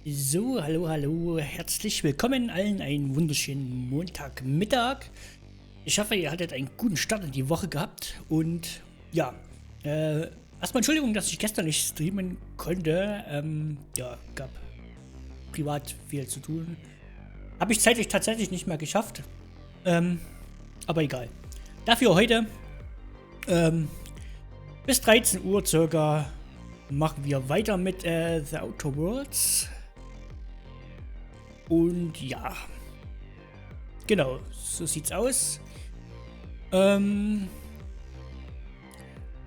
So, hallo, hallo, herzlich willkommen allen, einen wunderschönen Montagmittag. Ich hoffe, ihr hattet einen guten Start in die Woche gehabt und ja, erstmal Entschuldigung, dass ich gestern nicht streamen konnte. Ja, gab privat viel zu tun. Habe ich zeitlich tatsächlich nicht mehr geschafft, aber egal. Dafür heute, bis 13 Uhr circa machen wir weiter mit theouterworlds. Und ja, genau, so sieht's aus. Da haben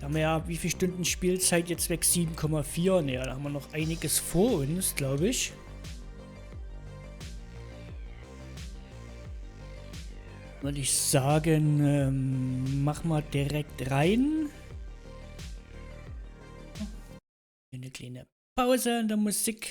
wir ja, wie viele Stunden Spielzeit jetzt weg? 7,4. Naja, da haben wir noch einiges vor uns, glaube ich. Würde ich sagen, machen wir direkt rein. Eine kleine Pause in der Musik.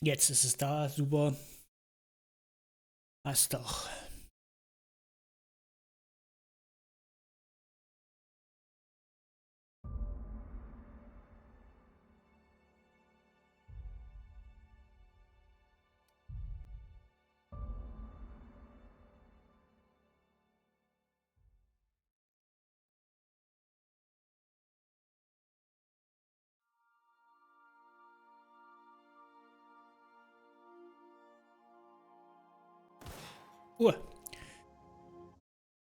Jetzt ist es da, super. Passt doch.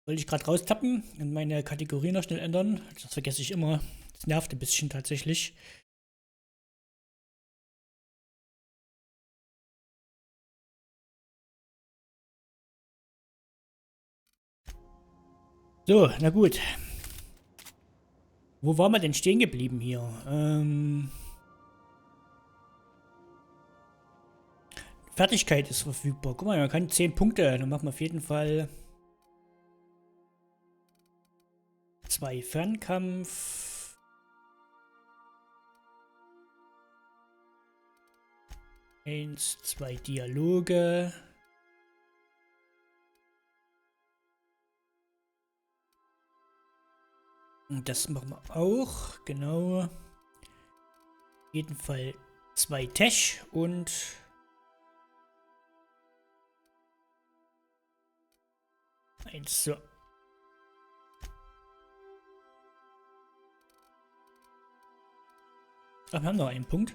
Wollte ich gerade raustappen und meine Kategorie noch schnell ändern. Das vergesse ich immer. Das nervt ein bisschen tatsächlich. So, na gut. Wo waren wir denn stehen geblieben hier? Fertigkeit ist verfügbar. Guck mal, man kann 10 Punkte. Dann machen wir auf jeden Fall 2 Fernkampf. Eins, 2 Dialoge. Und das machen wir auch, genau. Auf jeden Fall 2 Tech und eins so. Ach, wir haben noch einen Punkt.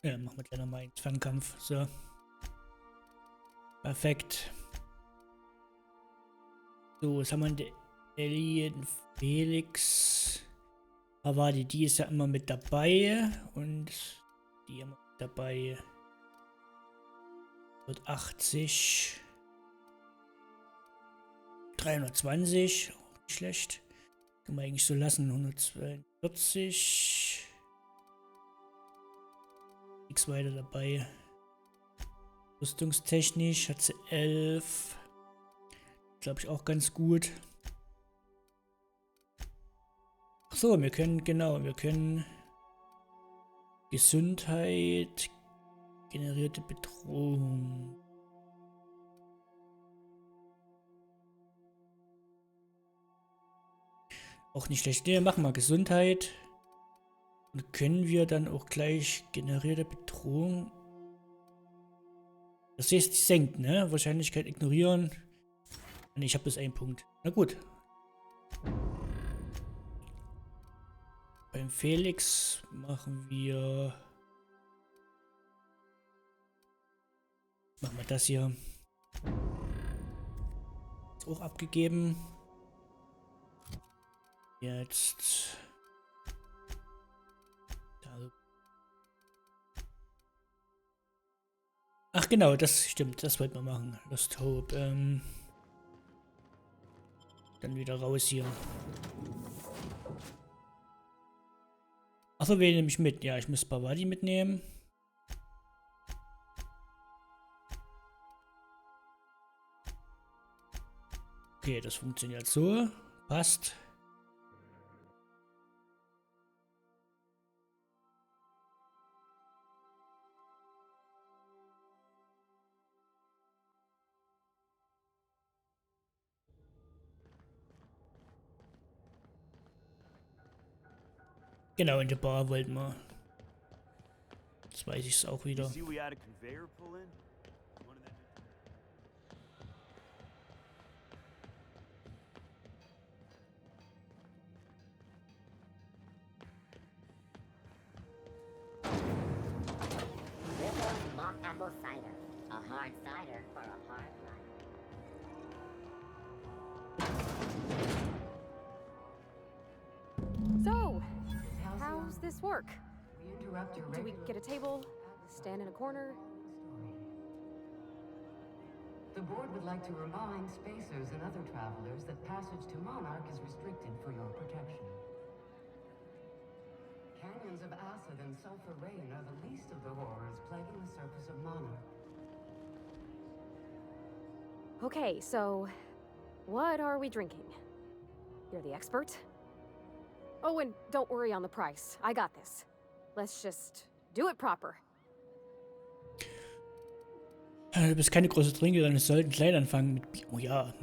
Ja, machen wir gleich nochmal einen Fernkampf. So. Perfekt. So, was haben wir denn? Alien Felix. Havadi, die ist ja immer mit dabei. Und die immer mit dabei. 180. 320. Auch nicht schlecht. Kann man eigentlich so lassen. 142. Nichts weiter dabei. Rüstungstechnisch hat sie 11. Glaube ich auch ganz gut. Ach so, wir können, genau, wir können Gesundheit, generierte Bedrohung. Auch nicht schlecht. Ne, machen wir Gesundheit. Und können wir dann auch gleich generierte Bedrohung. Das ist die senkt, ne? Wahrscheinlichkeit ignorieren. Nee, ich habe bis einen Punkt. Na gut. Beim Felix machen wir das hier. Ist auch abgegeben. Jetzt. Ach genau, das stimmt. Das wollten wir machen. Lost Hope. Dann wieder raus hier. Achso, wen nehme ich mit? Ja, ich muss Bavadi mitnehmen. Okay, das funktioniert so. Passt. Genau, in der Bar wollten wir. Jetzt weiß ich es auch wieder. Apple cider. A hard cider for a hard life. So, how's this work? We interrupt your Do we regular get a table, stand in a corner? story. The board would like to remind spacers and other travelers that passage to Monarch is restricted for your protection. Canyons of acid and sulfur rain are the least of the horrors plaguing the surface of Monarch. Okay, so what are we drinking? You're the expert? Oh, and don't worry on the price. I got this. Let's just do it proper. Du bist keine große Trinkerin, es sollten klein anfangen mit Bier. Oh ja,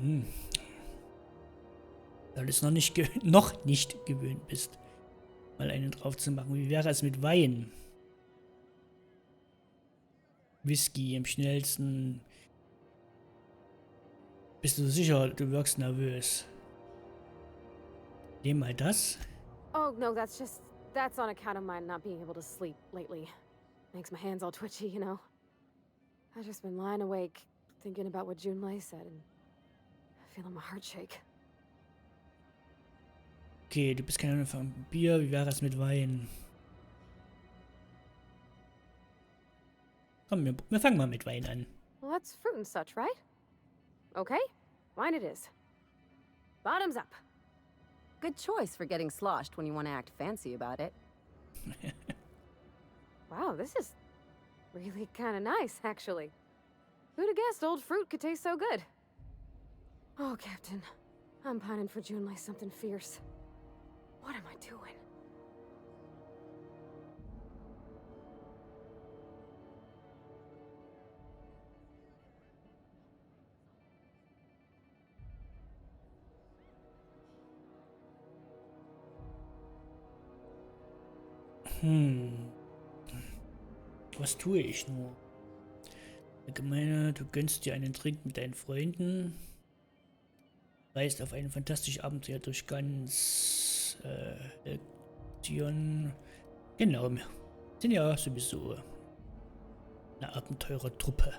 weil du es noch nicht gewöhnt bist, mal einen drauf zu machen. Wie wäre es mit Wein? Whisky am schnellsten. Bist du sicher, du wirkst nervös? Nehm mal das. Oh, no, that's on account of my not being able to sleep lately. Makes my hands all twitchy, you know? I've just been lying awake, thinking about what Junlei said and feeling my heart shake. Okay, du bist keine von Bier, wie wäre es mit Wein? Komm, wir fangen mal mit Wein an. Well, that's fruit and such, right? Okay, wine it is. Bottoms up. Good choice for getting sloshed when you want to act fancy about it. Wow, this is really kind of nice, actually. Who'd have guessed old fruit could taste so good? Oh, Captain. I'm pining for Junlei something fierce. What am I doing? Was tue ich nur? Allgemeine, du gönnst dir einen Trink mit deinen Freunden. Reist auf ein fantastisches Abenteuer durch ganz Lektion. Genau, wir sind ja sowieso eine Abenteurertruppe.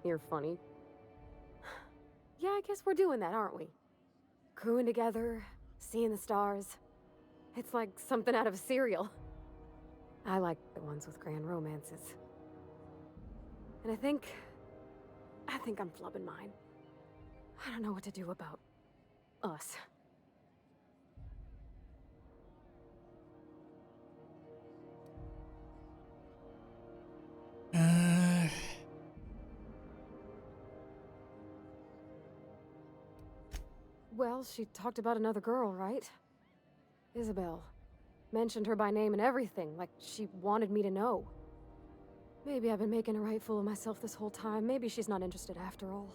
You're funny. Yeah, I guess we're doing that, aren't we? Crewing together, seeing the stars. It's like something out of a serial. I like the ones with grand romances. And I think I'm flubbing mine. I don't know what to do about us. Well, she talked about another girl, right? Isabel. Mentioned her by name and everything, like she wanted me to know. Maybe I've been making a right fool of myself this whole time. Maybe she's not interested after all.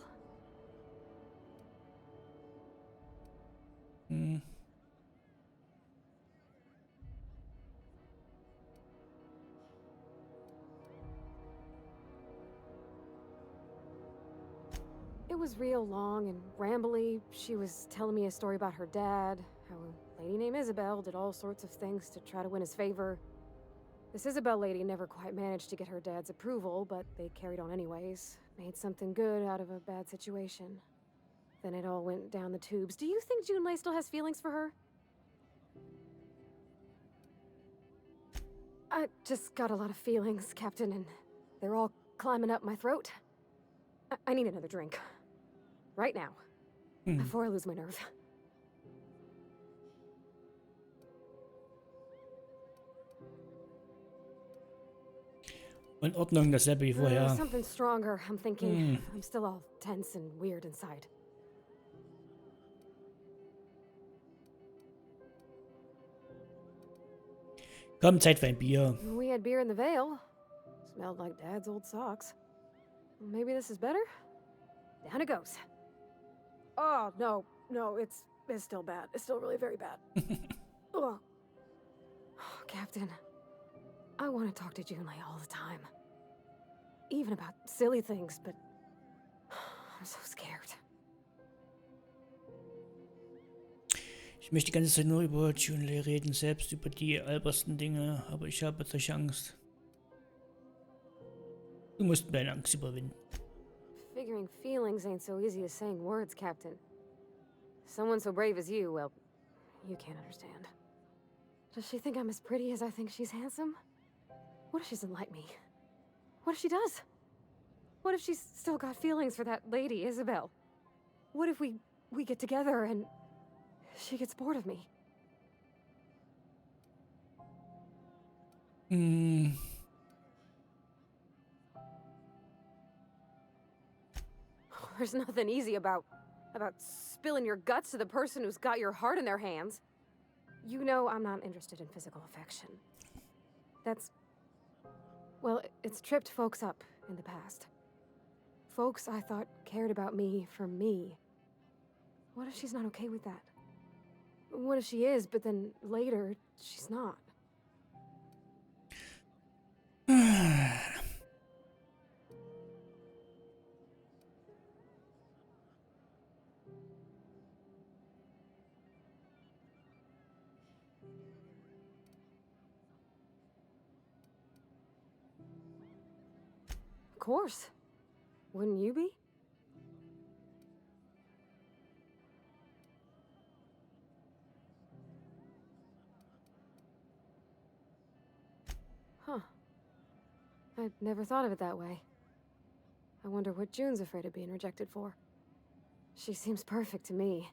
It was real long and rambly. She was telling me a story about her dad, how a lady named Isabel did all sorts of things to try to win his favor. This Isabel lady never quite managed to get her dad's approval, but they carried on anyways. Made something good out of a bad situation. Then it all went down the tubes. Do you think Junlei still has feelings for her? I just got a lot of feelings, Captain, and they're all climbing up my throat. I need another drink. Right now. Before I lose my nerve. In Ordnung, dasselbe wie vorher. Something stronger, I'm thinking. I'm still all tense and weird inside. Komm, Zeit für ein Bier. We had beer in the Vale. Smelled like Dad's old socks. Maybe this is better? Down it goes. Oh, no, it's still bad. It's still really very bad. Ugh. Captain, I want to talk to Junlei all the time. Even about silly things, but I'm so scared. Ich möchte die ganze Zeit nur über Junlei reden, selbst über die albersten Dinge, aber ich habe solche Angst. Du musst deine Angst überwinden. Figuring feelings ain't so easy as saying words, Captain. Someone so brave as you, well, you can't understand. Does she think I'm as pretty as I think she's handsome? What if she doesn't like me? What if she does? What if she's still got feelings for that lady, Isabel? What if we get together and she gets bored of me? There's nothing easy about spilling your guts to the person who's got your heart in their hands. You know I'm not interested in physical affection. Well, it's tripped folks up in the past. Folks I thought cared about me for me. What if she's not okay with that? What if she is, but then later, she's not? Of course. Wouldn't you be? Huh. I'd never thought of it that way. I wonder what June's afraid of being rejected for. She seems perfect to me.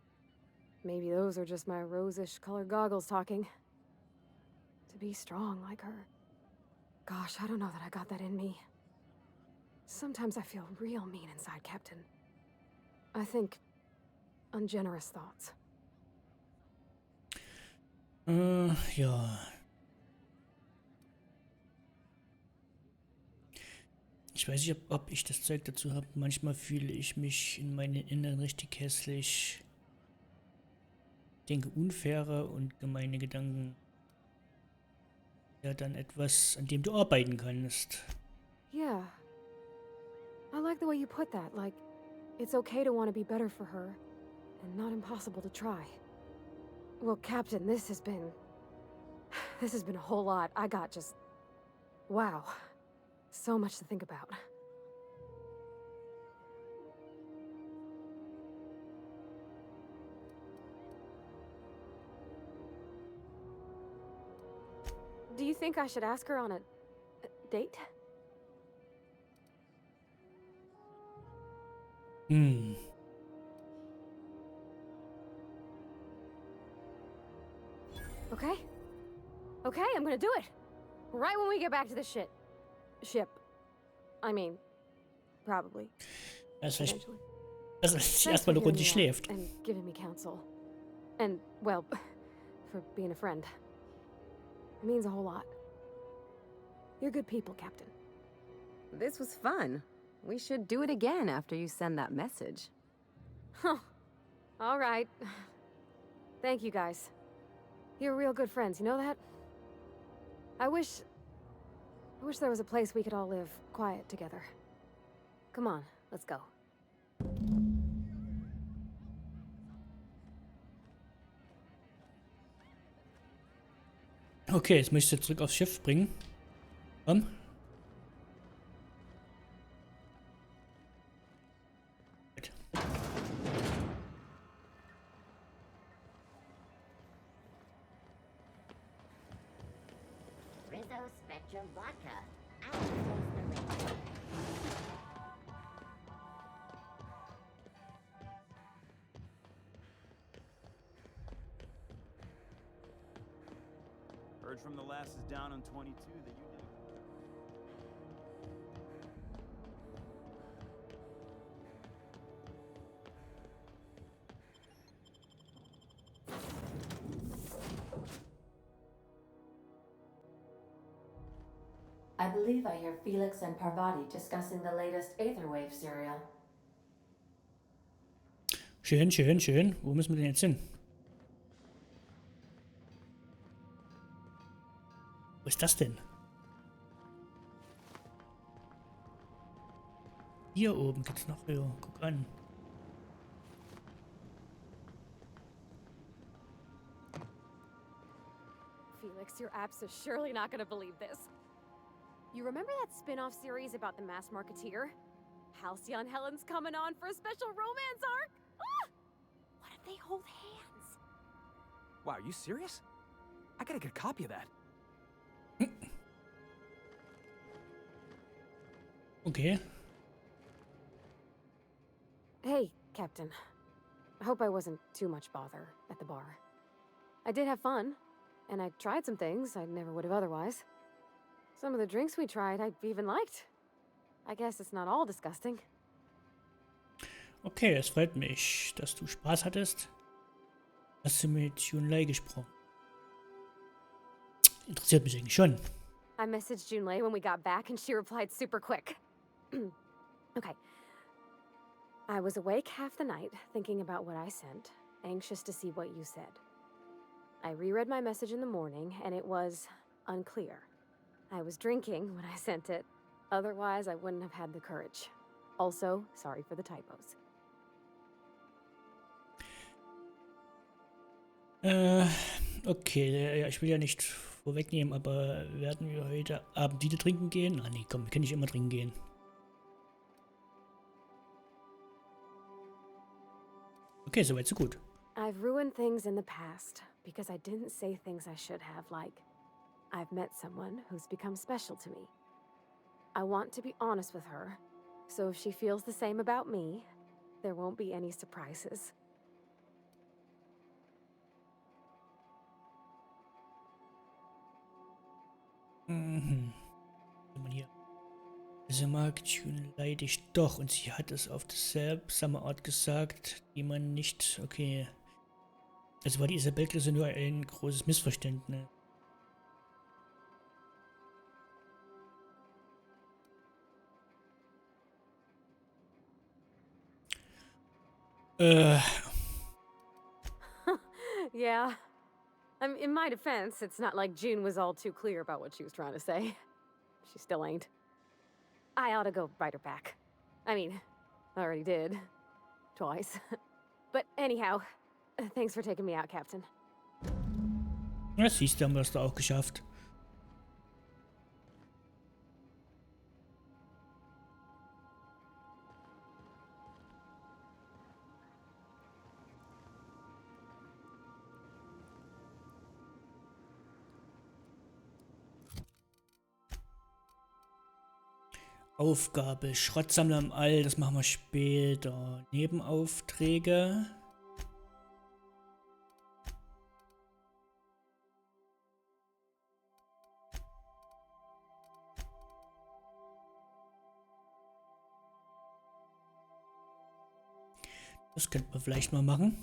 Maybe those are just my rose-ish colored goggles talking. To be strong like her. Gosh, I don't know that I got that in me. Sometimes I feel real mean inside, Captain. I think ungenerous thoughts. Ja. Ich weiß nicht, ob ich das Zeug dazu habe. Manchmal fühle ich mich in meinen Inneren richtig hässlich. Denke unfaire und gemeine Gedanken. Ja, dann etwas, an dem du arbeiten kannst. Yeah. I like the way you put that, like, it's okay to want to be better for her, and not impossible to try. Well, Captain, this has been a whole lot. I got just... wow. So much to think about. Do you think I should ask her on a date? Okay. Okay, I'm gonna do it. Right when we get back to the ship. I mean, probably. Also sie erstmal eine Runde schläft. And giving me counsel. And, well, for being a friend. It means a whole lot. You're good people, Captain. This was fun. We should do it again after you send that message. Huh. All right. Thank you, guys. You're real good friends, you know that? I wish there was a place we could all live quiet together. Come on, let's go. Okay, jetzt möchte ich zurück aufs Schiff bringen. Komm. Gut. Rizzo Spectrum Vodka. I taste the rainbow. Heard from the lasses down on 22 that you did. I believe I hear Felix and Parvati discussing the latest Aetherwave serial. Schön, schön, schön. Wo müssen wir denn jetzt hin? Wo ist das denn? Hier oben geht's noch höher. Guck an. Felix, your apps is surely not gonna believe this. You remember that spin-off series about the mass marketeer? Halcyon Helen's coming on for a special romance arc? Ah! What if they hold hands? Wow, are you serious? I gotta get a copy of that. Okay. Hey, Captain. I hope I wasn't too much bother at the bar. I did have fun, and I tried some things I never would have otherwise. Some of the drinks we tried I even liked. I guess it's not all disgusting. Okay, es freut mich, dass du Spaß hattest. Hast du mit Junlei gesprochen? Interessiert mich eigentlich schon. I messaged Junlei when we got back and she replied super quick. Okay. I was awake half the night, thinking about what I sent, anxious to see what you said. I reread my message in the morning, and it was unclear. I was drinking when I sent it. Otherwise, I wouldn't have had the courage. Also, sorry for the typos. Okay, ja, ich will ja nicht vorwegnehmen, aber werden wir heute Abend wieder trinken gehen? Ah nee, komm, wir können nicht immer trinken gehen. Okay, soweit so gut. I've ruined things in the past because I didn't say things I should have, like, I've met someone who's become special to me. I want to be honest with her, so if she feels the same about me, there won't be any surprises. Mhm. Hier. Sie mag Junlei dich doch und sie hat es auf dieselbe Art gesagt, die man nicht... Okay. Also war die Isabel-Krise nur ein großes Missverständnis. Yeah. In my defense, it's not like June was all too clear about what she was trying to say. She still ain't. I ought to go write her back. I mean, I already did. Twice. But anyhow, thanks for taking me out, Captain. Ja, siehst du, haben wir es da auch geschafft. Aufgabe, Schrottsammler im All, das machen wir später. Nebenaufträge. Das könnten wir vielleicht mal machen.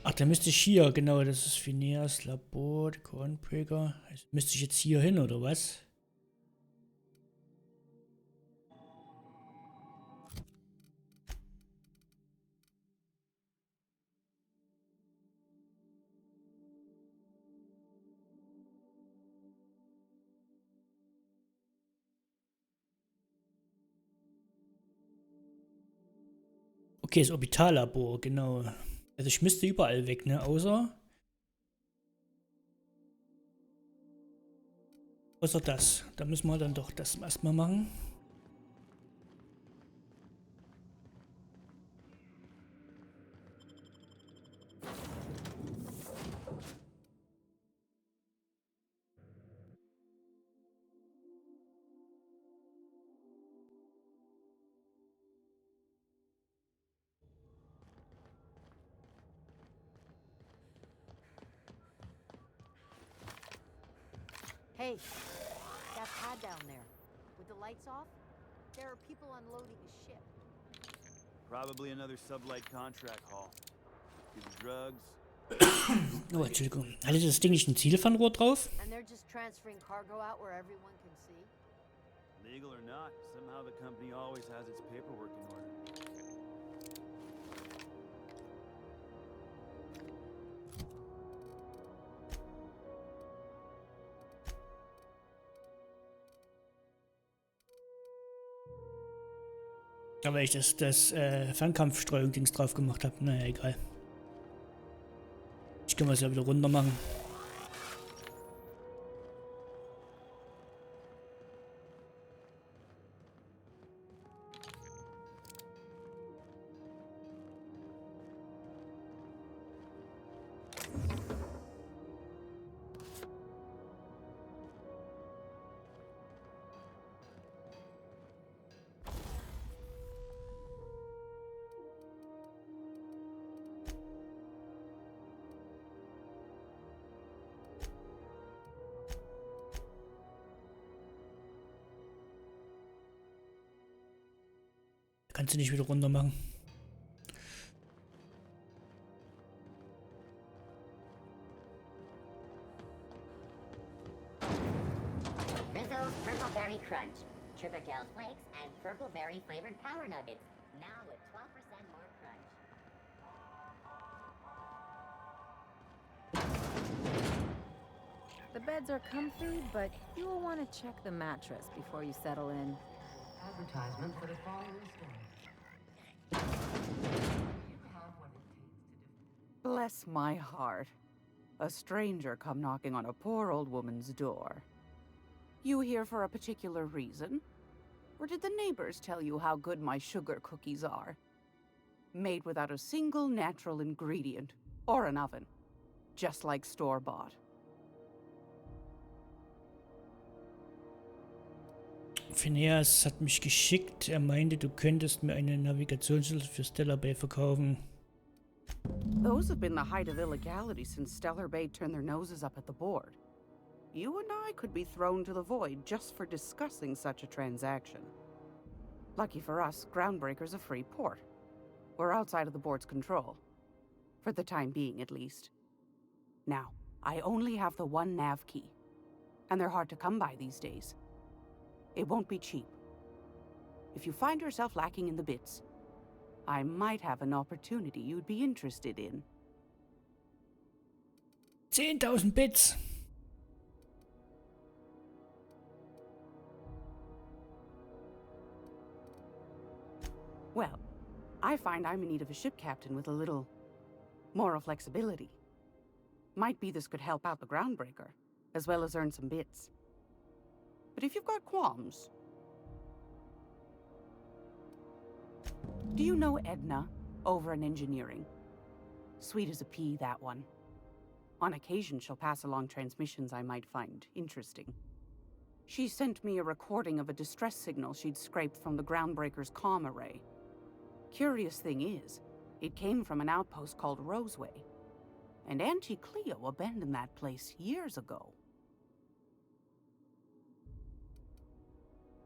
Ach, da müsste ich hier, genau, das ist Phineas Labor, Cornbreaker. Müsste ich jetzt hier hin, oder was? Okay, das Orbitallabor, genau. Also ich müsste überall weg, ne? Außer das. Da müssen wir dann doch das erstmal machen. Hey, that pad down there, with the lights off, there are people unloading a ship. Probably another sublight contract haul. Give you drugs. Oh, Entschuldigung. Hatte das Ding nicht ein Zielfernrohr drauf? And they're just transferring cargo out where everyone can see. Legal or not, somehow the company always has its paperwork in order. Aber ich das Fernkampfstreuung-Dings drauf gemacht habe. Naja, egal. Ich kann es ja wieder runter machen. Kannst du nicht wieder runter machen. Rizzo's Purple Berry Crunch, Tripical Flakes, and Purple Berry flavored Power Nuggets. Now with 12% more crunch. The beds are comfy, but you will want to check the mattress before you settle in. Advertisement for the following store. You have what it takes to Bless my heart. A stranger come knocking on a poor old woman's door. You here for a particular reason? Or did the neighbors tell you how good my sugar cookies are? Made without a single natural ingredient, or an oven. Just like store-bought. Phineas hat mich geschickt. Er meinte, du könntest mir eine Navigationshilfe für Stellar Bay verkaufen. Those have been the height of illegality since Stellar Bay turned their noses up at the board. You and I could be thrown to the void just for discussing such a transaction. Lucky for us, Groundbreaker's a free port. We're outside of the board's control. For the time being, at least. Now, I only have the one nav key. And they're hard to come by these days. It won't be cheap. If you find yourself lacking in the bits, I might have an opportunity you'd be interested in. 10.000 Bits! Well, I find I'm in need of a ship captain with a little moral flexibility. Might be this could help out the Groundbreaker, as well as earn some bits. But if you've got qualms... Do you know Edna, over in engineering? Sweet as a pea, that one. On occasion, she'll pass along transmissions I might find interesting. She sent me a recording of a distress signal she'd scraped from the Groundbreaker's comm array. Curious thing is, it came from an outpost called Roseway. And Auntie Cleo abandoned that place years ago.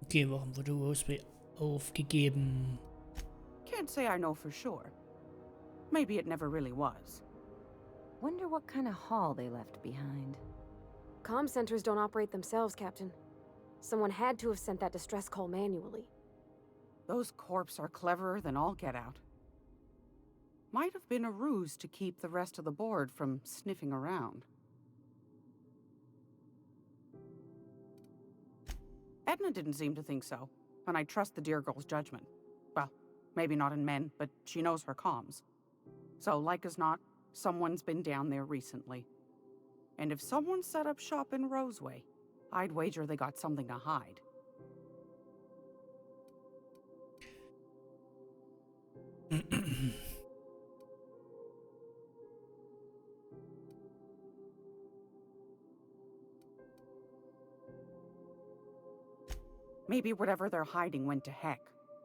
Okay, warum wurde Roseway aufgegeben? Can't say I know for sure. Maybe it never really was. Wonder what kind of haul they left behind. Comm centers don't operate themselves, Captain. Someone had to have sent that distress call manually. Those corps are cleverer than all get out. Might have been a ruse to keep the rest of the board from sniffing around. Edna didn't seem to think so, and I trust the dear girl's judgment. Well, maybe not in men, but she knows her comms. So, like as not, someone's been down there recently. And if someone set up shop in Roseway, I'd wager they got something to hide. Maybe whatever they're hiding went to heck,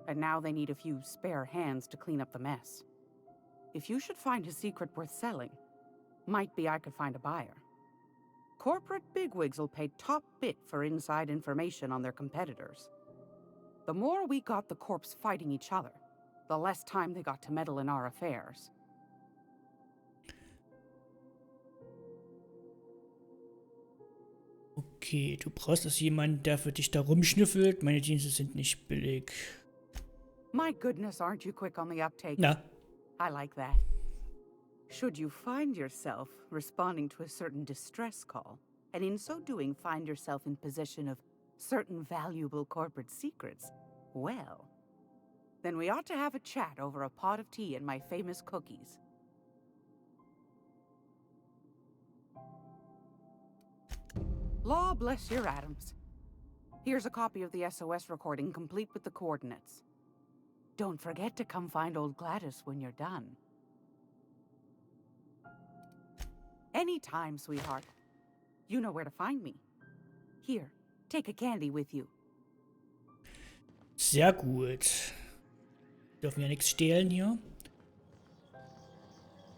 and now they need a few spare hands to clean up the mess. If you should find a secret worth selling, might be I could find a buyer. corporate bigwigs will pay top bit for inside information on their competitors. The more we got the corps fighting each other, the less time they got to meddle in our affairs. Okay, du brauchst also jemanden, der für dich da rumschnüffelt. Meine Dienste sind nicht billig. My goodness, aren't you quick on the uptake? Na, I like that. Should you find yourself responding to a certain distress call, and in so doing find yourself in possession of certain valuable corporate secrets, well, then we ought to have a chat over a pot of tea and my famous cookies. Law bless your atoms. Here's a copy of the SOS recording complete with the coordinates. Don't forget to come find old Gladys when you're done. Anytime, sweetheart. You know where to find me. Here, take a candy with you. sehr gut. Dürfen ja nichts stehlen hier.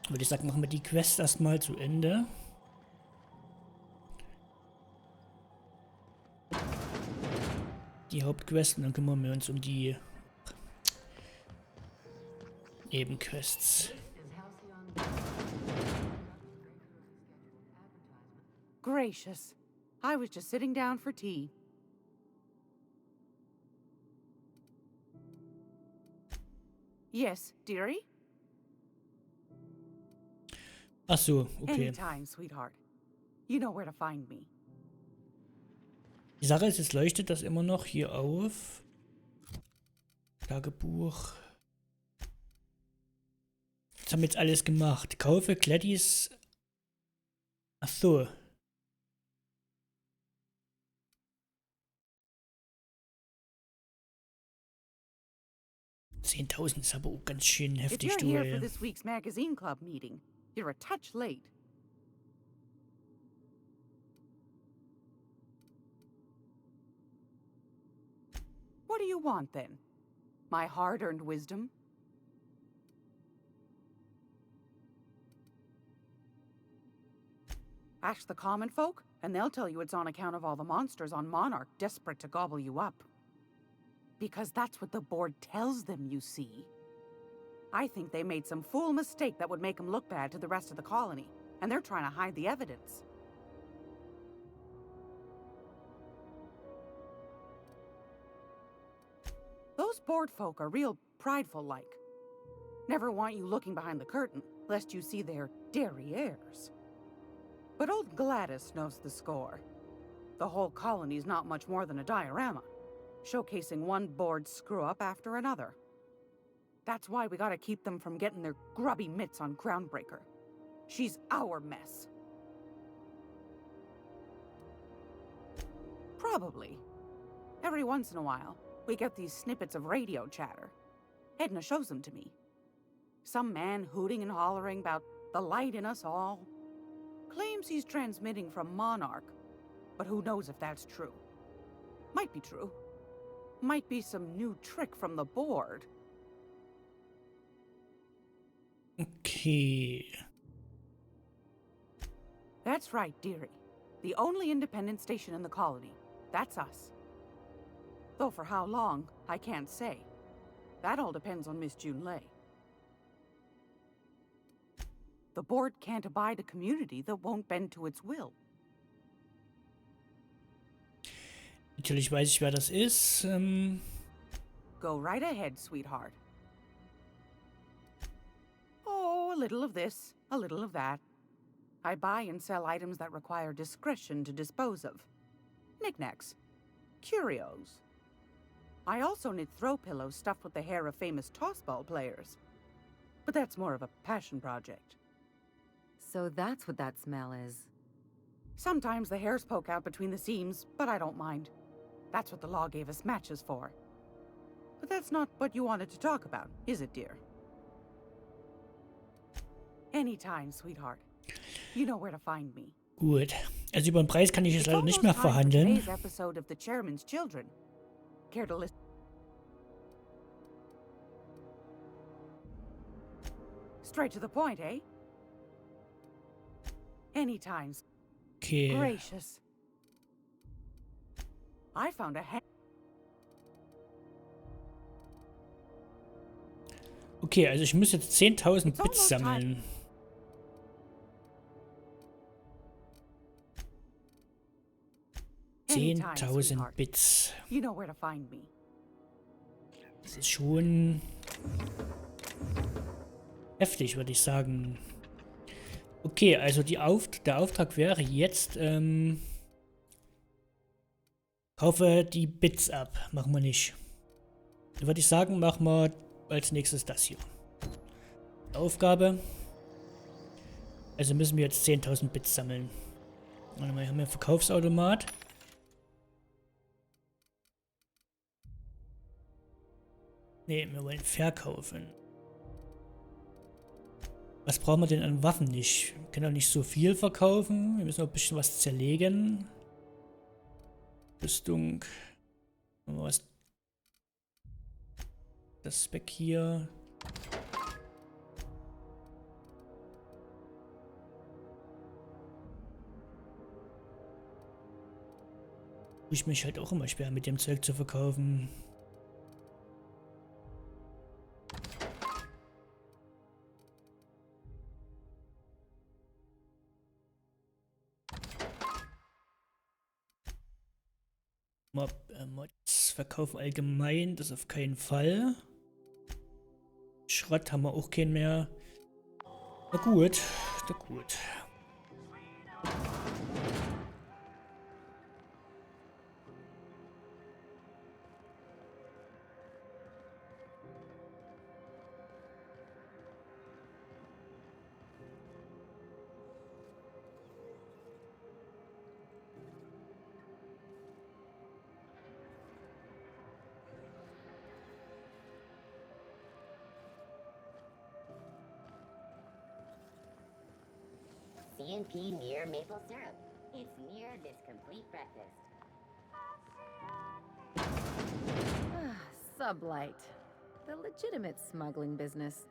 Würde ich sagen, machen wir die Quest erstmal zu Ende. Die Hauptquest und dann kümmern wir uns um die Nebenquests. Gracious. I was just sitting down for tea. Yes, dearie? Ach so, okay. Anytime, sweetheart. You know where to find me. Die Sache ist, jetzt leuchtet das immer noch hier auf. Tagebuch. Was haben wir jetzt alles gemacht? Kaufe Gladdys. Ach so. $10.000 ist aber auch ganz schön If heftig, you're du. here for this week's magazine club meeting, you're a touch late. What do you want, then? My hard-earned wisdom? Ask the common folk, and they'll tell you it's on account of all the monsters on Monarch desperate to gobble you up. Because that's what the board tells them, you see. I think they made some fool mistake that would make them look bad to the rest of the colony, and they're trying to hide the evidence. Those board folk are real prideful-like. Never want you looking behind the curtain, lest you see their derrieres. But old Gladys knows the score. The whole colony's not much more than a diorama, showcasing one board screw-up after another. That's why we gotta keep them from getting their grubby mitts on Groundbreaker. She's our mess. Probably. Every once in a while, we get these snippets of radio chatter. Edna shows them to me. Some man hooting and hollering about the light in us all. Claims he's transmitting from Monarch, but who knows if that's true. Might be true. Might be some new trick from the board. Okay. That's right, dearie. The only independent station in the colony. That's us. Though for how long, I can't say. That all depends on Miss June Lay. The board can't abide a community that won't bend to its will. Natürlich weiß ich, wer das ist. Go right ahead, sweetheart. Oh, a little of this, a little of that. I buy and sell items that require discretion to dispose of. Knickknacks. Curios. I also knit throw pillows stuffed with the hair of famous tossball players. But that's more of a passion project. So that's what that smell is. Sometimes the hairs poke out between the seams, but I don't mind. That's what the law gave us matches for. But that's not what you wanted to talk about, is it, dear? Anytime, sweetheart. You know where to find me. Gut. Also über den Preis kann ich jetzt leider nicht mehr verhandeln. Today's episode of The Chairman's Children. Care to listen? Straight to the point, eh? Anytime. Okay. Gracious. I found a Okay, also ich muss jetzt 10.000 It's Bits almost time. sammeln. Anytime, 10.000 sweetheart. Bits. You know where to find me. Das ist schon heftig, würde ich sagen. Okay, also der Auftrag wäre jetzt, kaufe die Bits ab. Machen wir nicht. Dann würde ich sagen, machen wir als nächstes das hier. Aufgabe. Also müssen wir jetzt 10.000 Bits sammeln. Warte mal, hier haben wir einen Verkaufsautomat. Ne, wir wollen verkaufen. Was brauchen wir denn an Waffen nicht? Wir können auch nicht so viel verkaufen. Wir müssen auch ein bisschen was zerlegen. Rüstung. Was? Das Speck hier. Tue ich mich halt auch immer schwer, mit dem Zeug zu verkaufen. Mods verkaufen allgemein, das auf keinen Fall. Schrott haben wir auch keinen mehr. Na gut, na gut. CNP near maple syrup. It's near this complete breakfast. Sublight. The legitimate smuggling business.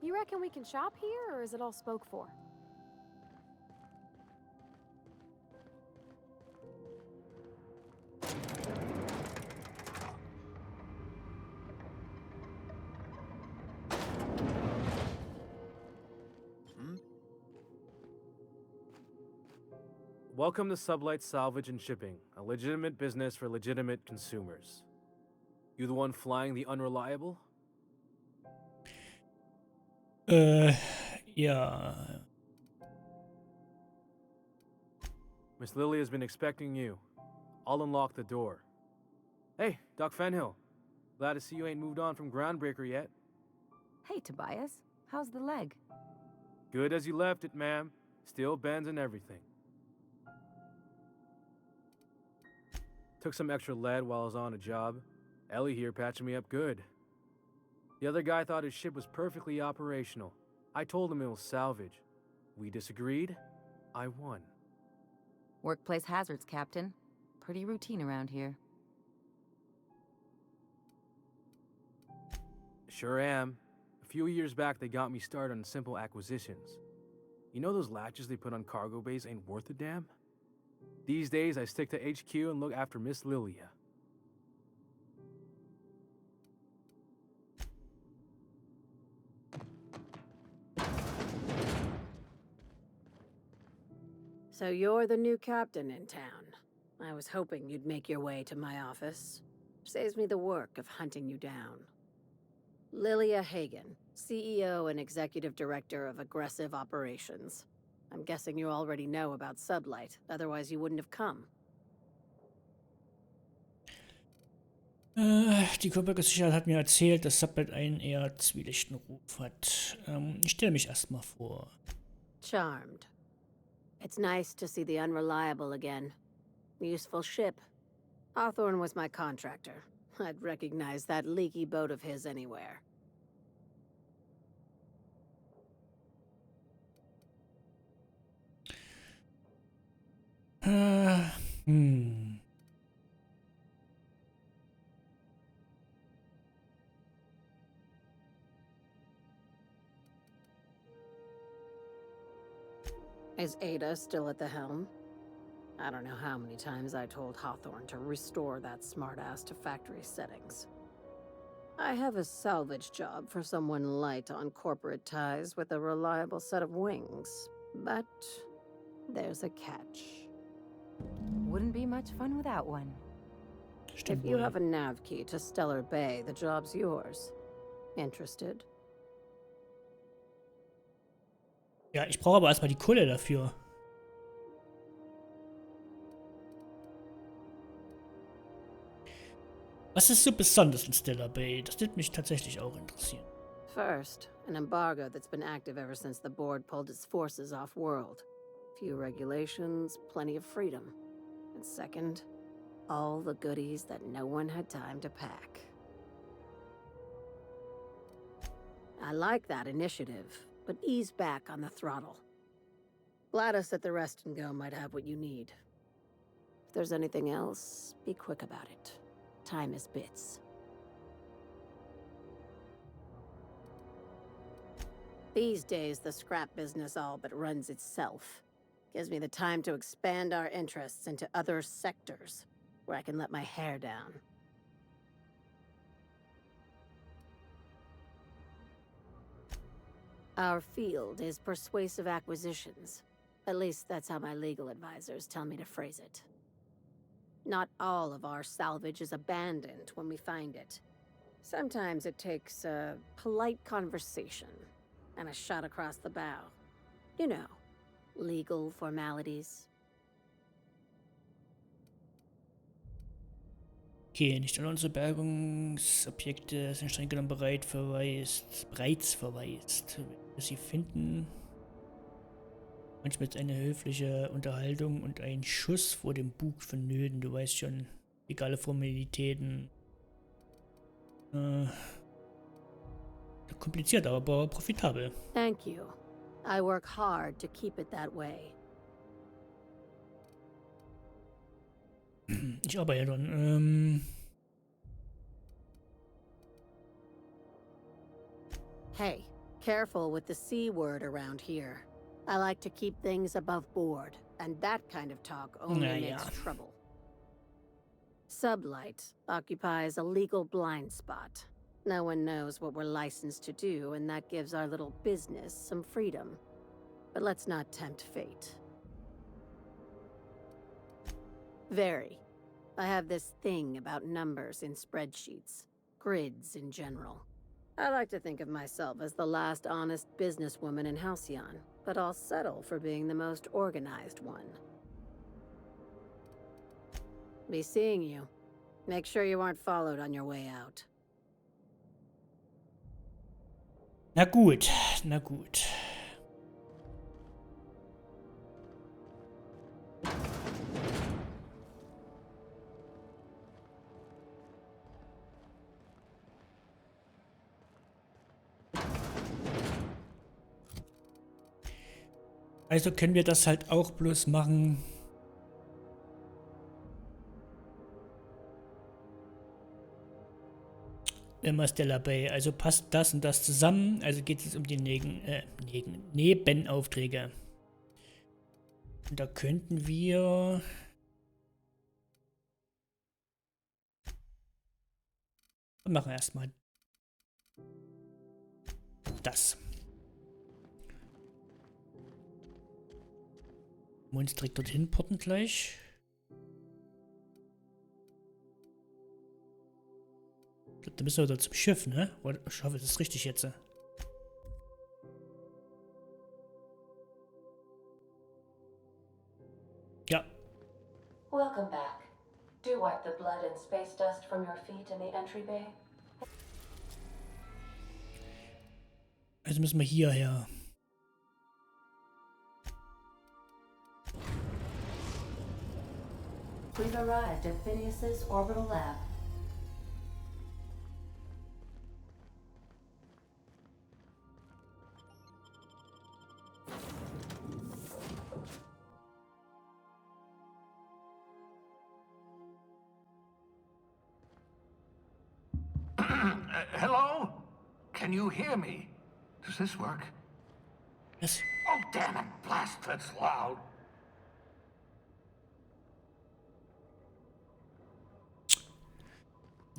You reckon we can shop here, or is it all spoke for? Welcome to Sublight Salvage and Shipping, a legitimate business for legitimate consumers. You the one flying the unreliable? Ja. Miss Lily has been expecting you. I'll unlock the door. Hey, Doc Fenhill. Glad to see you ain't moved on from Groundbreaker yet. Hey, Tobias. How's the leg? Good as you left it, ma'am. Still bends and everything. Took some extra lead while I was on a job. Ellie here patching me up good. The other guy thought his ship was perfectly operational. I told him it was salvage. We disagreed. I won. Workplace hazards, Captain. Pretty routine around here. Sure am. A few years back, they got me started on simple acquisitions. You know those latches they put on cargo bays ain't worth a damn? These days, I stick to HQ and look after Miss Lilia. So you're the new captain in town. I was hoping you'd make your way to my office. Saves me the work of hunting you down. Lilia Hagen, CEO and Executive Director of Aggressive Operations. I'm guessing you already know about Sublight, otherwise you wouldn't have come. Die Körpersicherheit hat mir erzählt, dass Sublight einen eher zwielichten Ruf hat. Ich stelle mich erstmal vor. Charmed. It's nice to see the Unreliable again. Useful ship. Hawthorne was my contractor. I'd recognize that leaky boat of his anywhere. Is Ada still at the helm? I don't know how many times I told Hawthorne to restore that smartass to factory settings. I have a salvage job for someone light on corporate ties with a reliable set of wings, but there's a catch. Wouldn't be much fun without one. If you have a nav key to Stellar Bay, the job's yours. Interested? Ja, ich brauche aber erstmal die Kohle dafür. Was ist so besonders in Stellar Bay? Das wird mich tatsächlich auch interessieren. First, an embargo that's been active ever since the board pulled its forces off-world. Few regulations, plenty of freedom. And second, all the goodies that no one had time to pack. I like that initiative, but ease back on the throttle. Gladys at the Rest and Go might have what you need. If there's anything else, be quick about it. Time is bits. These days, the scrap business all but runs itself. Gives me the time to expand our interests into other sectors, where I can let my hair down. Our field is persuasive acquisitions. At least that's how my legal advisors tell me to phrase it. Not all of our salvage is abandoned when we find it. Sometimes it takes a polite conversation and a shot across the bow. You know, legal formalities. Okay, nicht alle unsere Bergungsobjekte sind streng genommen bereits verwaist. Wenn wir sie finden. Manchmal ist eine höfliche Unterhaltung und ein Schuss vor dem Bug vonnöten. Du weißt schon, egale Formalitäten. Kompliziert, aber profitabel. Thank you. I work hard to keep it that way. Ich arbeite dran. Hey, careful with the C word around here. I like to keep things above board, and that kind of talk only makes trouble. Sublight occupies a legal blind spot. No one knows what we're licensed to do, and that gives our little business some freedom. But let's not tempt fate. Very. I have this thing about numbers in spreadsheets. Grids in general. I like to think of myself as the last honest businesswoman in Halcyon, but I'll settle for being the most organized one. Be seeing you. Make sure you aren't followed on your way out. Na gut, na gut. Also können wir das halt auch bloß machen. Immer Stellar Bay. Also passt das und das zusammen. Also geht es um die Nebenaufträge. Und da könnten wir... Wir machen erstmal das. Uns direkt dorthin porten gleich. Da müssen wir da zum Schiff, ne? Ich hoffe, das ist richtig jetzt. Ja. Welcome back. Do wipe the blood and space dust from your feet in the entry bay. Also müssen wir hierher. We've arrived at Phineas's orbital lab. Hello? Can you hear me? Does this work? Yes. Oh, damn it. Blast, that's loud.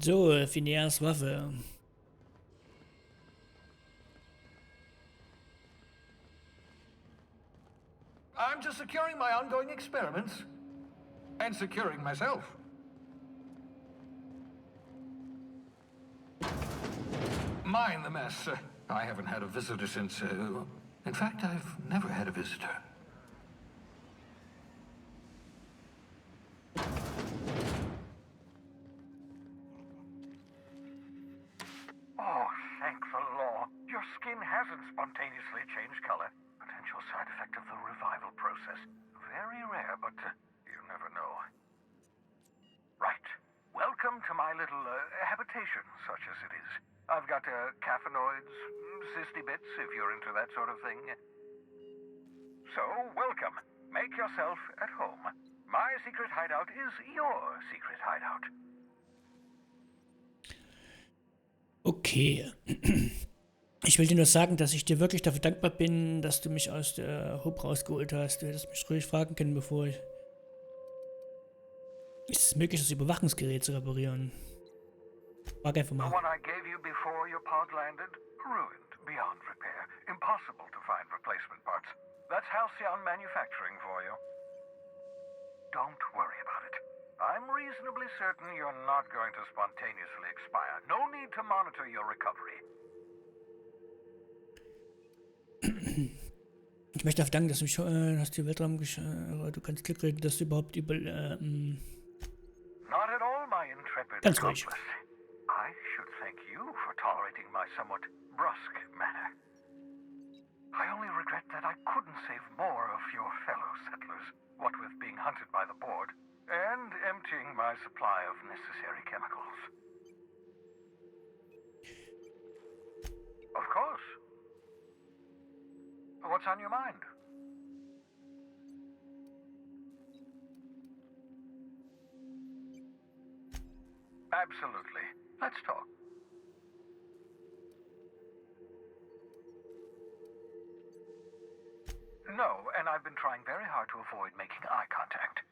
So, Phineas Waffe. I'm just securing my ongoing experiments. And securing myself. Mind the mess. I haven't had a visitor since... in fact, I've never had a visitor. Oh, thank the law. Your skin hasn't spontaneously changed color. Potential side effect of the revival process. Very rare, but you never know. Right. Welcome to my little habitation, such as it is. I've got caffeinoids, cysty bits, if you're into that sort of thing. So, welcome. Make yourself at home. My secret hideout is your secret hideout. Okay. Ich will dir nur sagen, dass ich dir wirklich dafür dankbar bin, dass du mich aus der Hub rausgeholt hast. Du hättest mich ruhig fragen können, bevor ich... Ist es möglich, das Überwachungsgerät zu reparieren? Frag einfach mal. The one I gave you before your pod landed? Ruined, beyond repair. Impossible to find replacement parts. That's Halcyon manufacturing for you. Don't worry about it. I'm reasonably certain you're not going to spontaneously expire. No need to monitor your recovery. Ich möchte dafür danken, dass du mich hast die Weltraum du kannst Glück reden, dass du überhaupt über Not at all, my intrepid ganz ruhig. I should thank you for tolerating my somewhat brusque manner. I only regret that I couldn't save more of your fellow settlers, what with being hunted by the board, and emptying my supply of necessary chemicals. Of course. What's on your mind? Absolutely. Let's talk. No, and I've been trying very hard to avoid making eye contact.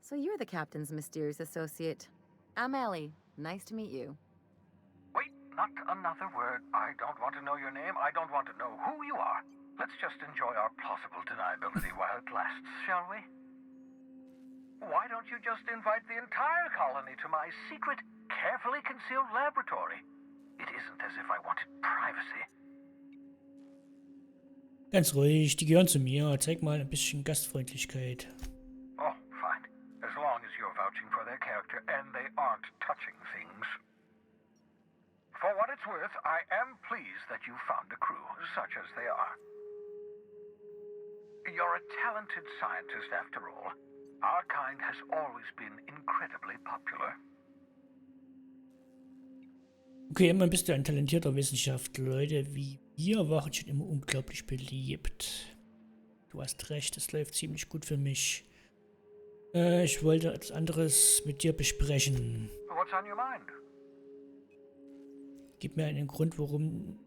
So you're the captain's mysterious associate. I'm Ellie. Nice to meet you. Wait, not another word. I don't want to know your name. I don't want to know who you are. Let's just enjoy our plausible deniability while it lasts, shall we? Why don't you just invite the entire colony to my secret, carefully concealed laboratory? It isn't as if I wanted privacy. Ganz ruhig, die gehören zu mir. Zeig mal ein bisschen Gastfreundlichkeit. Oh, fine. As long as you're vouching for their character and they aren't touching things. For what it's worth, I am pleased that you found a crew, such as they are. You're a talented scientist after all. Our kind has always been incredibly popular. Okay, immerhin bist du ein talentierter Wissenschaftler. Leute wie wir waren schon immer unglaublich beliebt. Du hast recht, es läuft ziemlich gut für mich. Ich wollte etwas anderes mit dir besprechen. What's on your mind? Gibt es einen Grund, warum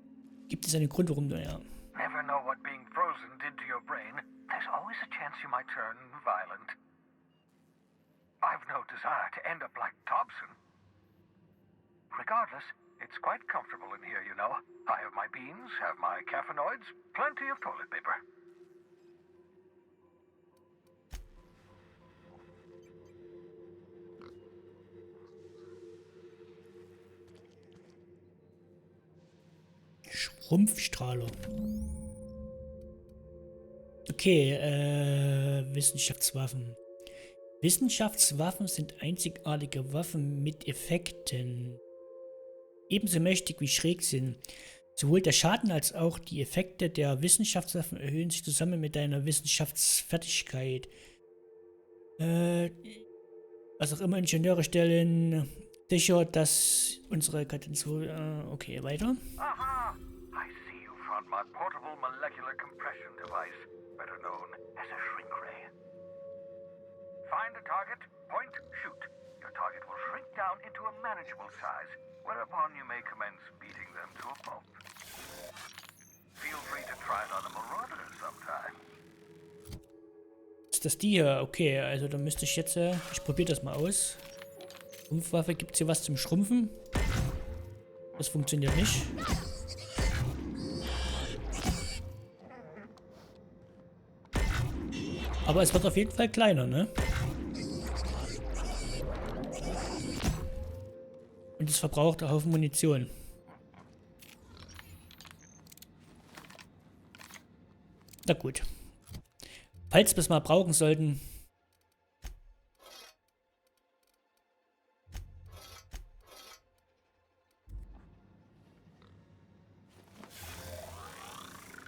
du, ja. Never know what being frozen did to your brain. There's always a chance you might turn violent. I've no desire to end up like Thompson. Regardless, it's quite comfortable in here, you know. I have my beans, have my caffeinoids, plenty of toilet paper. Schrumpfstrahler. Okay, Wissenschaftswaffen. Wissenschaftswaffen sind einzigartige Waffen mit Effekten. Ebenso mächtig wie schräg sind. Sowohl der Schaden als auch die Effekte der Wissenschaftswaffen erhöhen sich zusammen mit deiner Wissenschaftsfertigkeit. Was auch immer Ingenieure stellen sicher, dass unsere Kadenz... okay, weiter. Aha! I see you found my portable molecular compression device, better known as a shrink ray. Find a target, point, shoot. Your target will shrink down into a manageable size, whereupon you may commence beating them to a pulp. Feel free to try it on a marauder sometime. Ist das die hier? Okay, also dann müsste ich jetzt... ich probiere das mal aus. Schrumpfwaffe. Gibt es hier was zum Schrumpfen? Das funktioniert nicht. Aber es wird auf jeden Fall kleiner, ne? Und es verbraucht einen Haufen Munition. Na gut. Falls wir es mal brauchen sollten.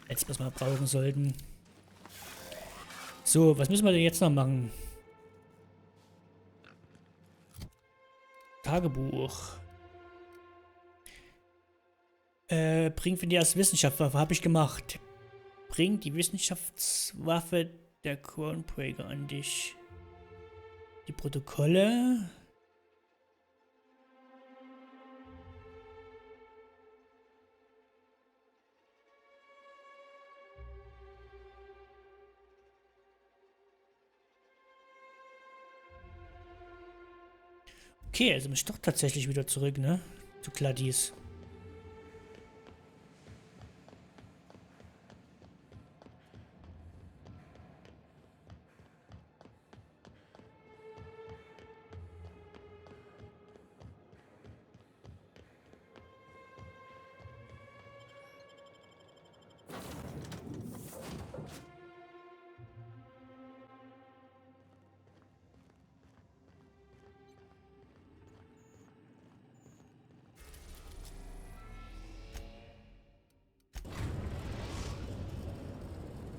Falls wir es mal brauchen sollten. So, was müssen wir denn jetzt noch machen? Tagebuch. Bring für die erste Wissenschaftswaffe. Habe ich gemacht. Bring die Wissenschaftswaffe der Crownbreaker an dich. Die Protokolle. Okay, also muss ich doch tatsächlich wieder zurück, ne? Zu Gladys.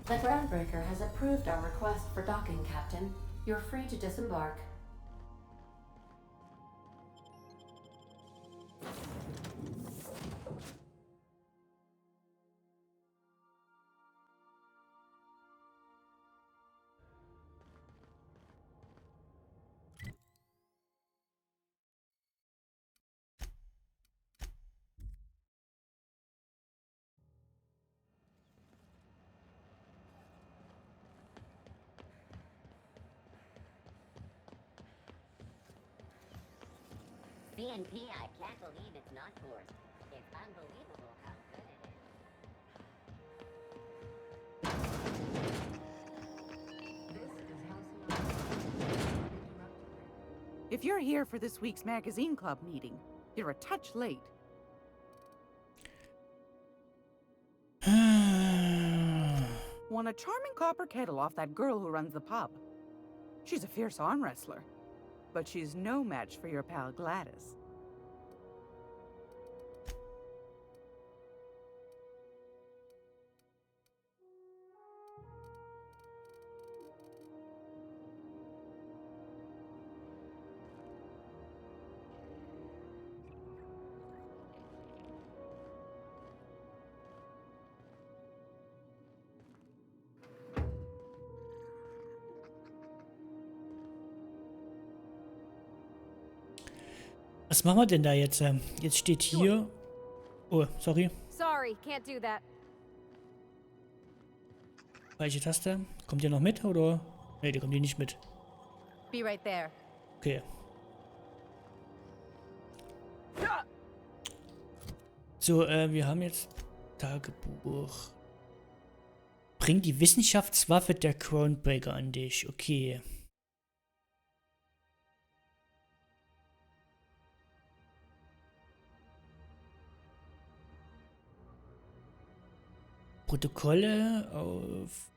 The Groundbreaker has approved our request for docking, Captain. You're free to disembark. CNP, I can't believe it's not forced. It's unbelievable how good it is. If you're here for this week's magazine club meeting, you're a touch late. Won a charming copper kettle off that girl who runs the pub. She's a fierce arm wrestler, but she's no match for your pal Gladys. Was machen wir denn da jetzt? Jetzt steht hier... Oh, sorry. Sorry, can't do that. Falsche Taste. Kommt ihr noch mit, oder? Ne, die kommt hier nicht mit. Be right there. Okay. So, wir haben jetzt Tagebuch. Bring die Wissenschaftswaffe der Crownbreaker an dich. Okay. Protokolle auf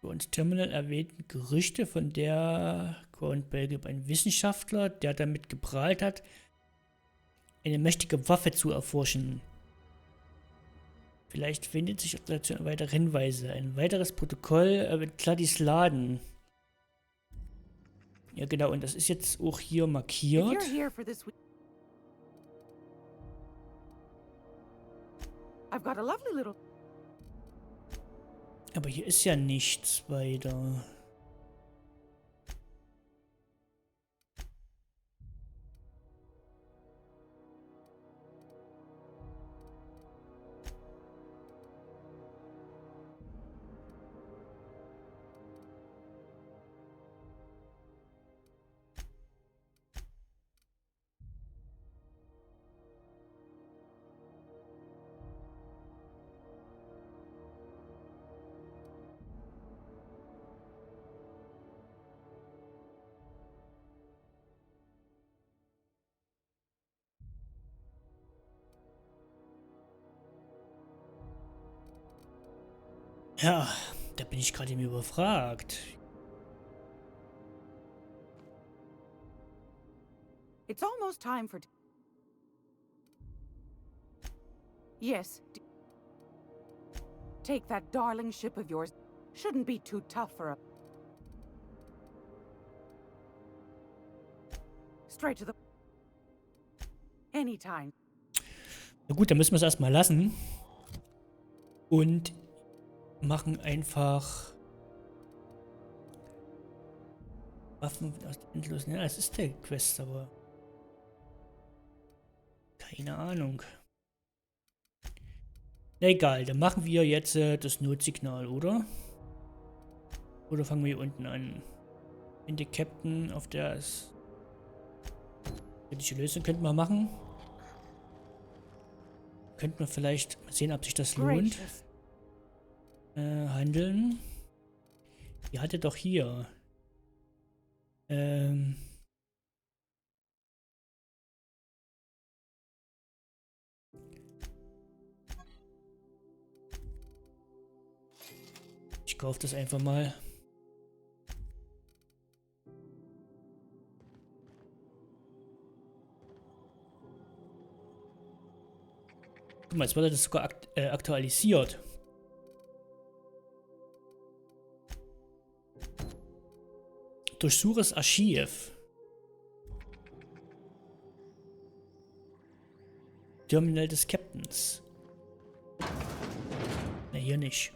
uns Terminal erwähnten Gerüchte von der Groundbreaker über einen Wissenschaftler, der damit geprahlt hat, eine mächtige Waffe zu erforschen. Vielleicht findet sich dazu weitere Hinweise. Ein weiteres Protokoll mit Gladys Laden. Ja genau, und das ist jetzt auch hier markiert. I've got a lovely little... Aber hier ist ja nichts weiter. Ja, da bin ich gerade eben überfragt. It's almost time for... Yes. Take that darling ship of yours. Shouldn't be too tough for a... Straight to the... Anytime. Na gut, dann müssen wir es erstmal lassen. Und machen einfach Waffen aus der endlosen... Ja, es ist der Quest, aber... Keine Ahnung. Na egal, dann machen wir jetzt das Notsignal, oder? Oder fangen wir hier unten an? In der Captain auf der kritische Lösung könnten wir machen. Könnten wir vielleicht mal sehen, ob sich das lohnt. Handeln. Ihr hattet doch hier. Ich kaufe das einfach mal. Guck mal, jetzt wurde das sogar aktualisiert. Durchsuche das Archiv. Terminal des Captains. Ne, hier nicht.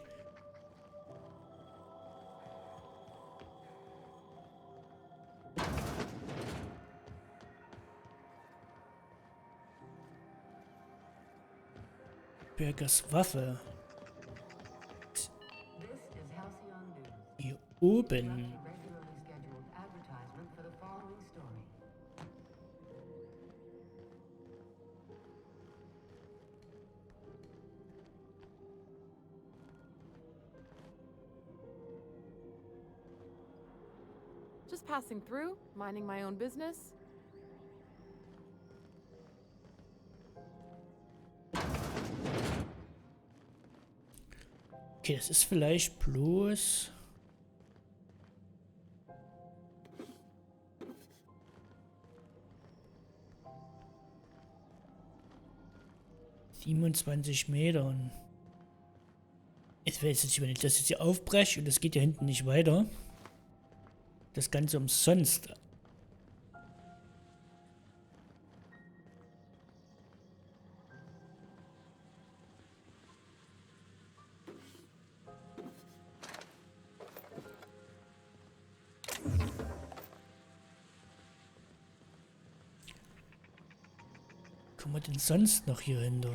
Bergers Waffe. Hier oben. Just passing through, minding my own business. Okay, das ist vielleicht bloß... Metern. Jetzt weiß ich, wenn ich das jetzt hier aufbreche und das geht hier hinten nicht weiter. Das Ganze umsonst. Kommen wir denn sonst noch hier hinter?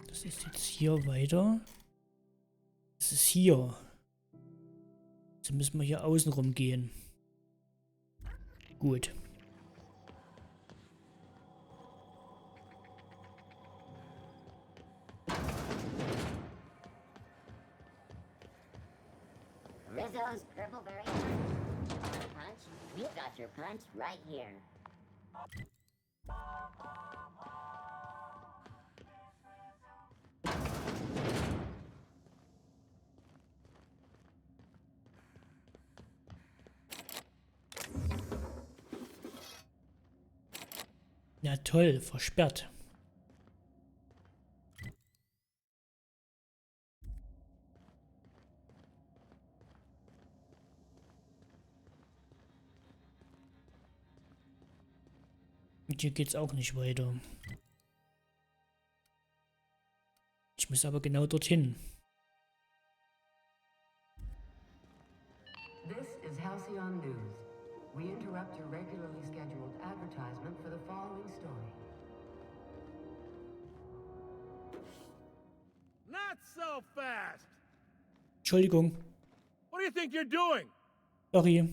Das ist jetzt hier weiter. Das ist hier. Jetzt müssen wir hier außen rum gehen. Gut. Rizzo's purple berry punch. We've got your punch right here. Ja toll, versperrt. Und hier geht's auch nicht weiter. Ich muss aber genau dorthin. This is Halcyon News. We interrupt your regularly scheduled advertisement for the following story. Not so fast! Entschuldigung. What do you think you're doing? Sorry.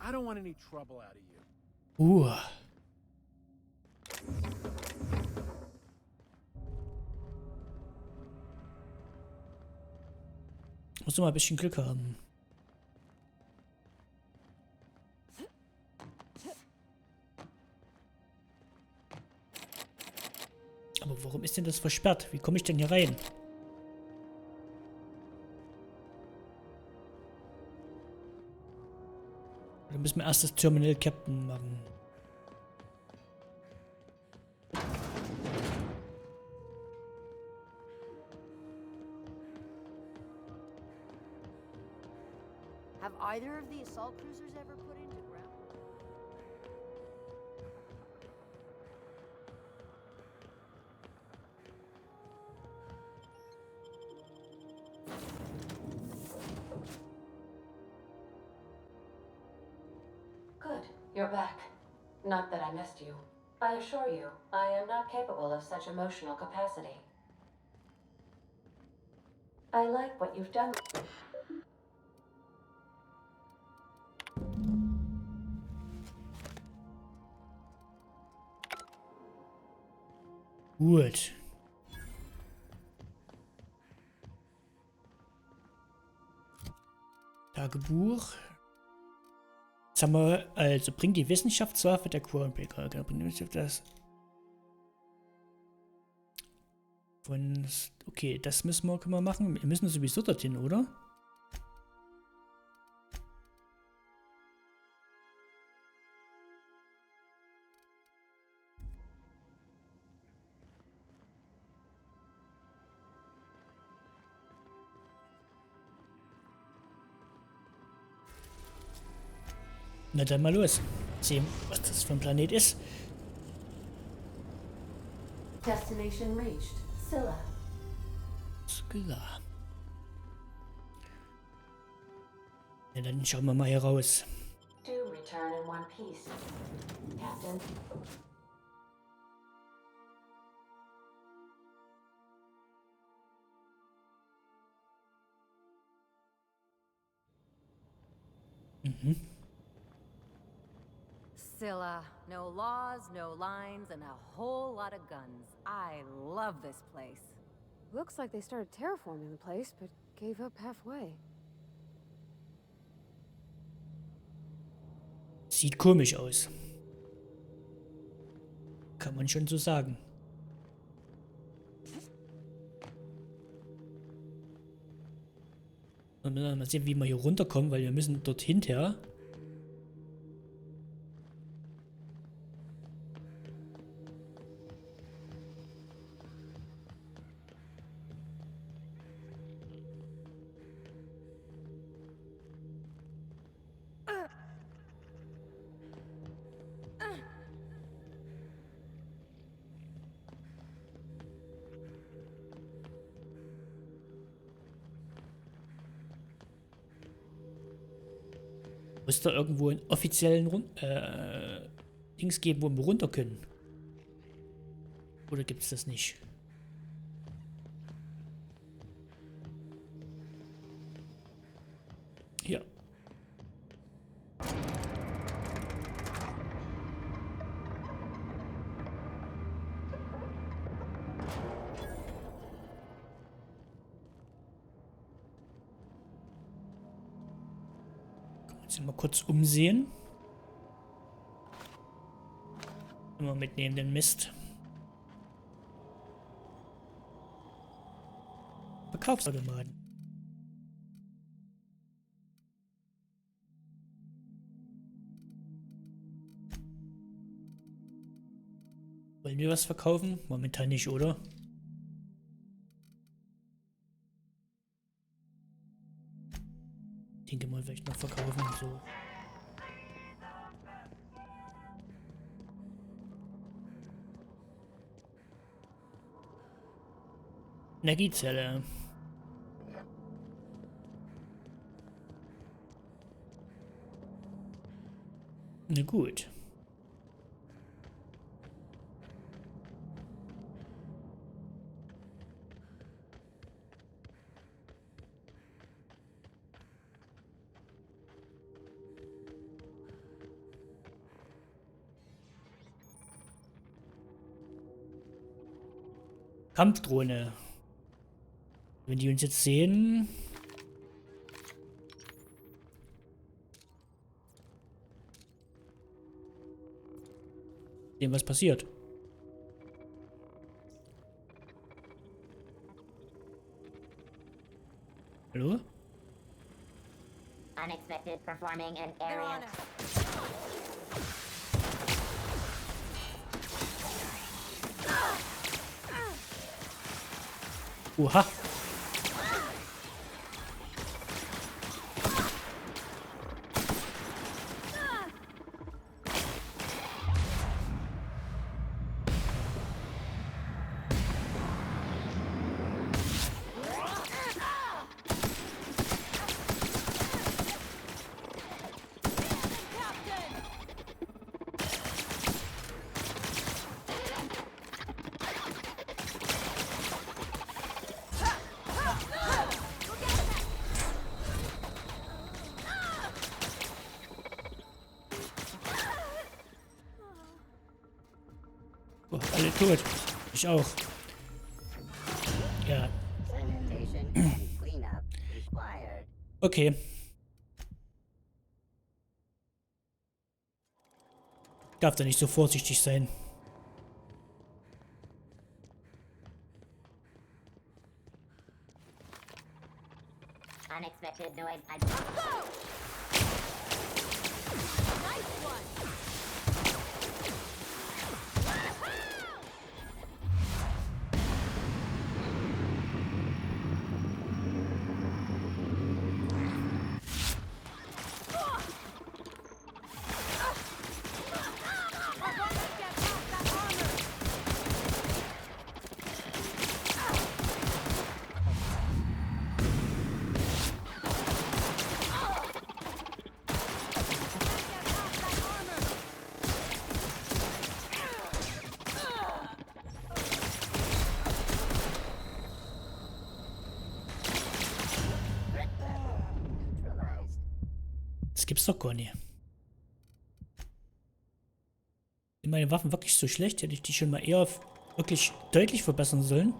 I don't want any trouble out of you. Uh. Muss mal ein bisschen Glück haben. Aber warum ist denn das versperrt? Wie komme ich denn hier rein? Dann müssen wir erst das Terminal Captain machen. Have either of the assault cruisers ever put into ground? Good, you're back. Not that I missed you. I assure you, I am not capable of such emotional capacity. I like what you've done. Gut. Tagebuch. Jetzt haben wir, also bringt die Wissenschaftswaffe der Groundbreaker. Das von, okay, das können wir machen. Wir müssen sowieso dorthin, oder? Na dann mal los. Sehen, was das für ein Planet ist. Destination reached. Scylla. Scylla. Ja, dann schauen wir mal hier raus. Do return in one piece, Captain. Mhm. Scylla. No laws, no lines, and a whole lot of guns. I love this place. Looks like they started terraforming the place, but gave up halfway. Sieht komisch aus. Kann man schon so sagen. Und mal sehen, wie wir hier runterkommen, weil wir müssen dort hinterher. Muss da irgendwo einen offiziellen Dings geben, wo wir runter können? Oder gibt es das nicht? Hier. Jetzt mal kurz umsehen. Immer mitnehmen den Mist. Verkaufsautomaten. Wollen wir was verkaufen? Momentan nicht, oder? Ich denke mal, vielleicht noch verkaufen. So. Energiezelle. Na gut. Kampfdrohne. Wenn die uns jetzt sehen... Sehen, was passiert. Hallo? Unexpected performing an area. Oha. Oh, alle tot. Ich auch. Ja. Okay. Darf da nicht so vorsichtig sein. Unexpected noise. Das gibt's doch gar nicht. Sind meine Waffen wirklich so schlecht? Hätte ich die schon mal eher wirklich deutlich verbessern sollen?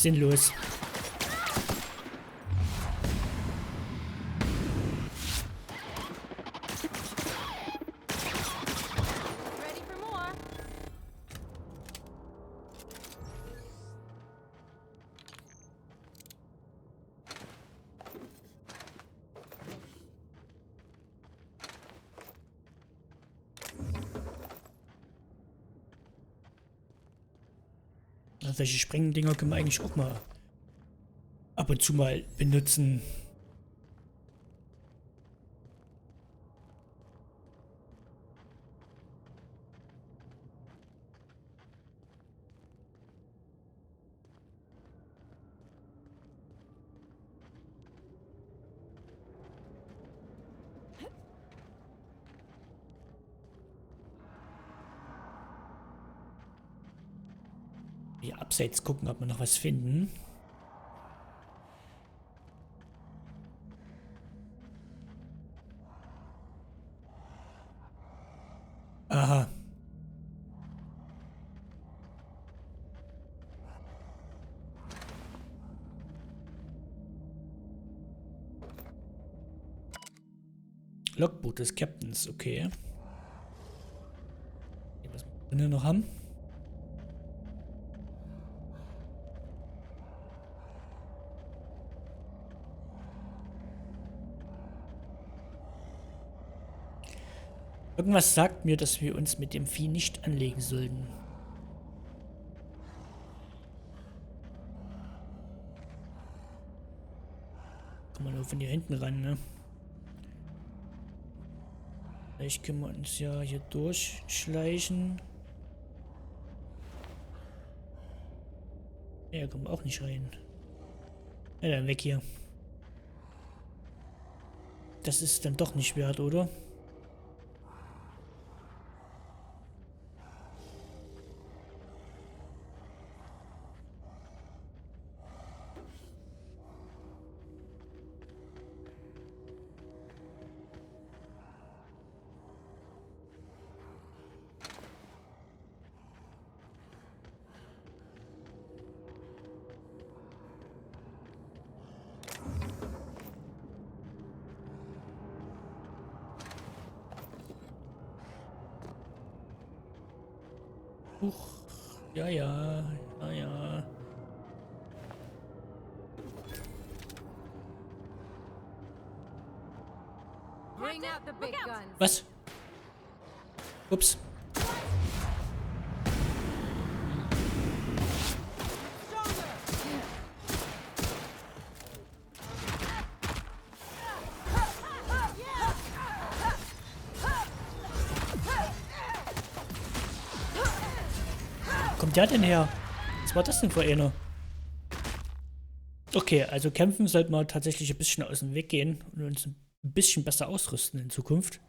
Sinnlos. Solche Sprengdinger können wir eigentlich auch mal ab und zu mal benutzen. Hier abseits gucken, ob wir noch was finden. Aha. Logbuch des Captains, okay. Was wir hier noch haben? Irgendwas sagt mir, dass wir uns mit dem Vieh nicht anlegen sollten. Kommen wir nur von hier hinten ran, ne? Vielleicht können wir uns ja hier durchschleichen. Ja, hier kommen wir auch nicht rein. Ja, dann weg hier. Das ist dann doch nicht wert, oder? Huch. Ja, ja. Ja, ja. Bring out the big guns. Was? Ups. Wo kommt der denn her? Was war das denn für einer? Okay, also kämpfen sollten wir tatsächlich ein bisschen aus dem Weg gehen und uns ein bisschen besser ausrüsten in Zukunft.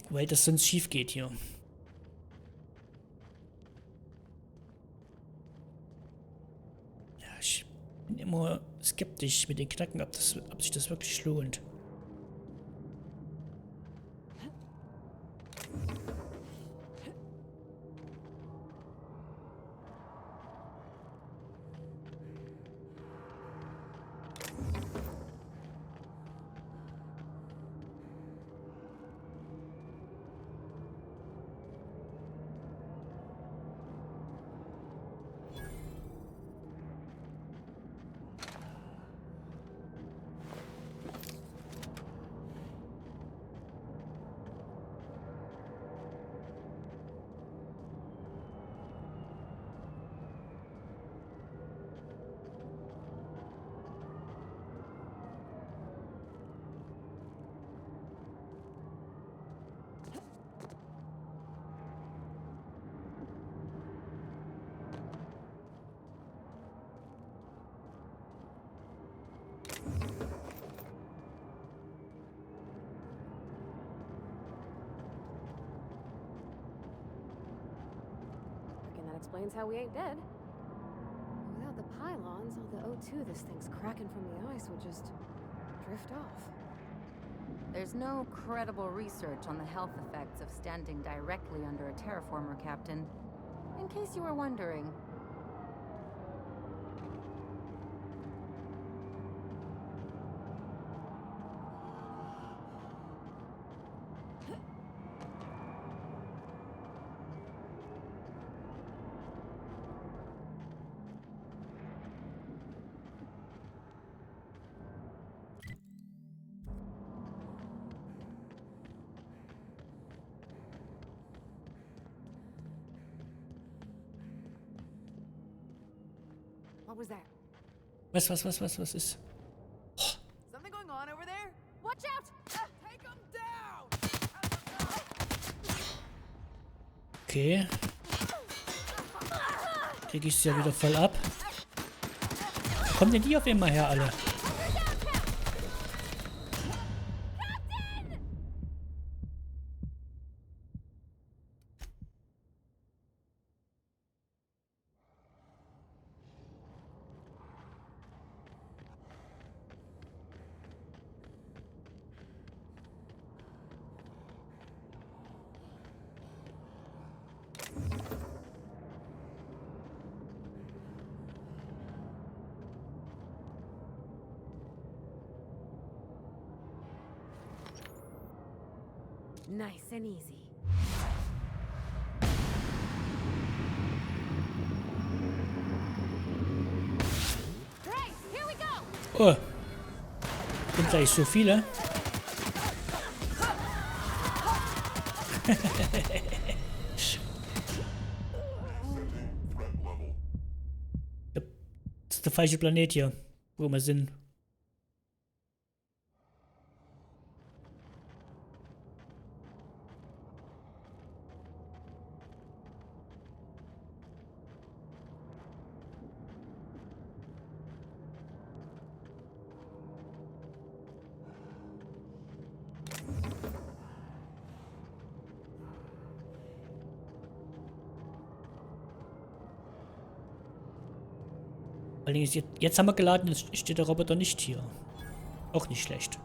Weil das sonst schief geht hier. Ja, ich bin immer skeptisch mit den Knacken, ob sich das wirklich lohnt. Explains how we ain't dead. Without the pylons, all the O2 this thing's cracking from the ice would just drift off. There's no credible research on the health effects of standing directly under a terraformer, Captain. In case you were wondering. What was that? Was ist? Something going on over there? Watch out! Take him down! Okay. Krieg ich sie ja wieder voll ab. Wo kommen denn die auf einmal her, alle? Nice and easy. Great, here we go! Oh. Sind gleich so viele. Das ist der falsche Planet hier, wo wir sind. Allerdings, jetzt haben wir geladen, jetzt steht der Roboter nicht hier. Auch nicht schlecht.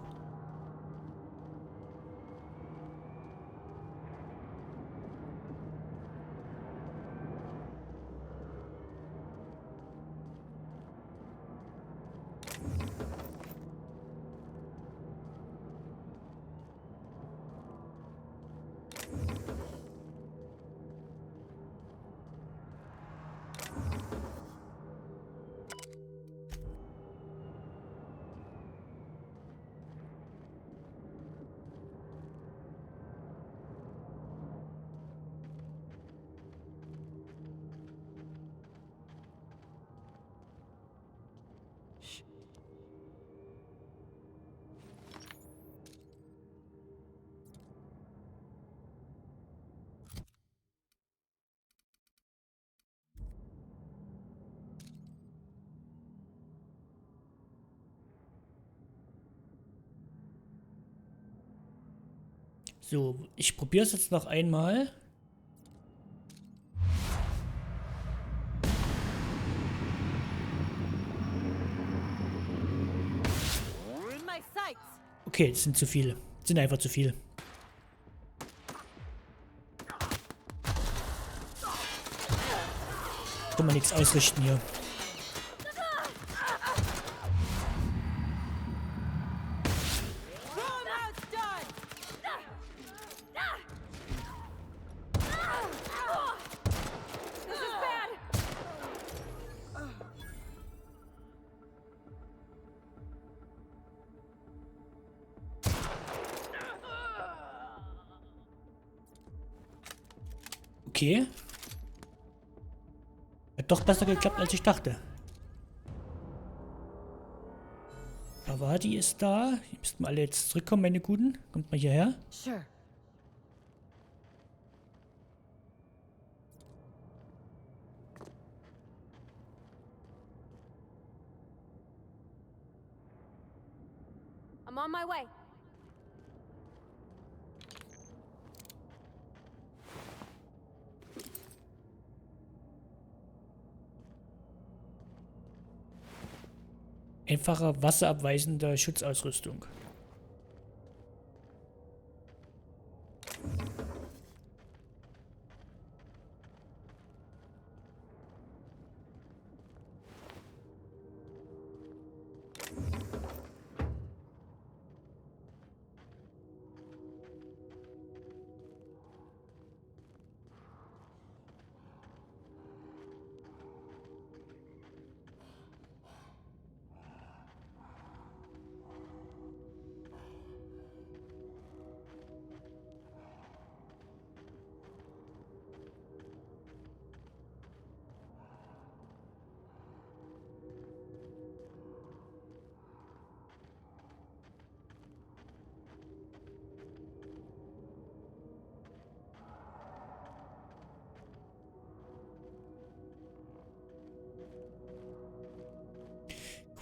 So, ich probiere es jetzt noch einmal. Okay, das sind zu viele. Das sind einfach zu viele. Kann man nichts ausrichten hier. Okay. Hat doch besser geklappt, als ich dachte. Avadi ist da. Die müssten alle jetzt zurückkommen, meine Guten. Kommt mal hierher. Sure. I'm on my way. Einfache wasserabweisende Schutzausrüstung.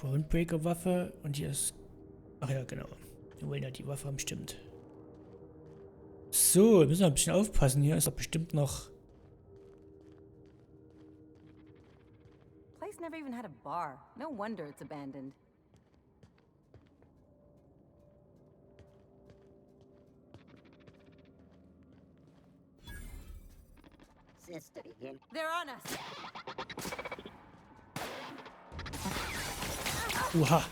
Groundbreaker-Waffe und hier ist... Ach ja, genau. Wir wollen ja die Waffe haben, stimmt. So, wir müssen ein bisschen aufpassen. Hier ist doch bestimmt noch... Place never even had a bar. No wonder it's abandoned. They're on us. Oha.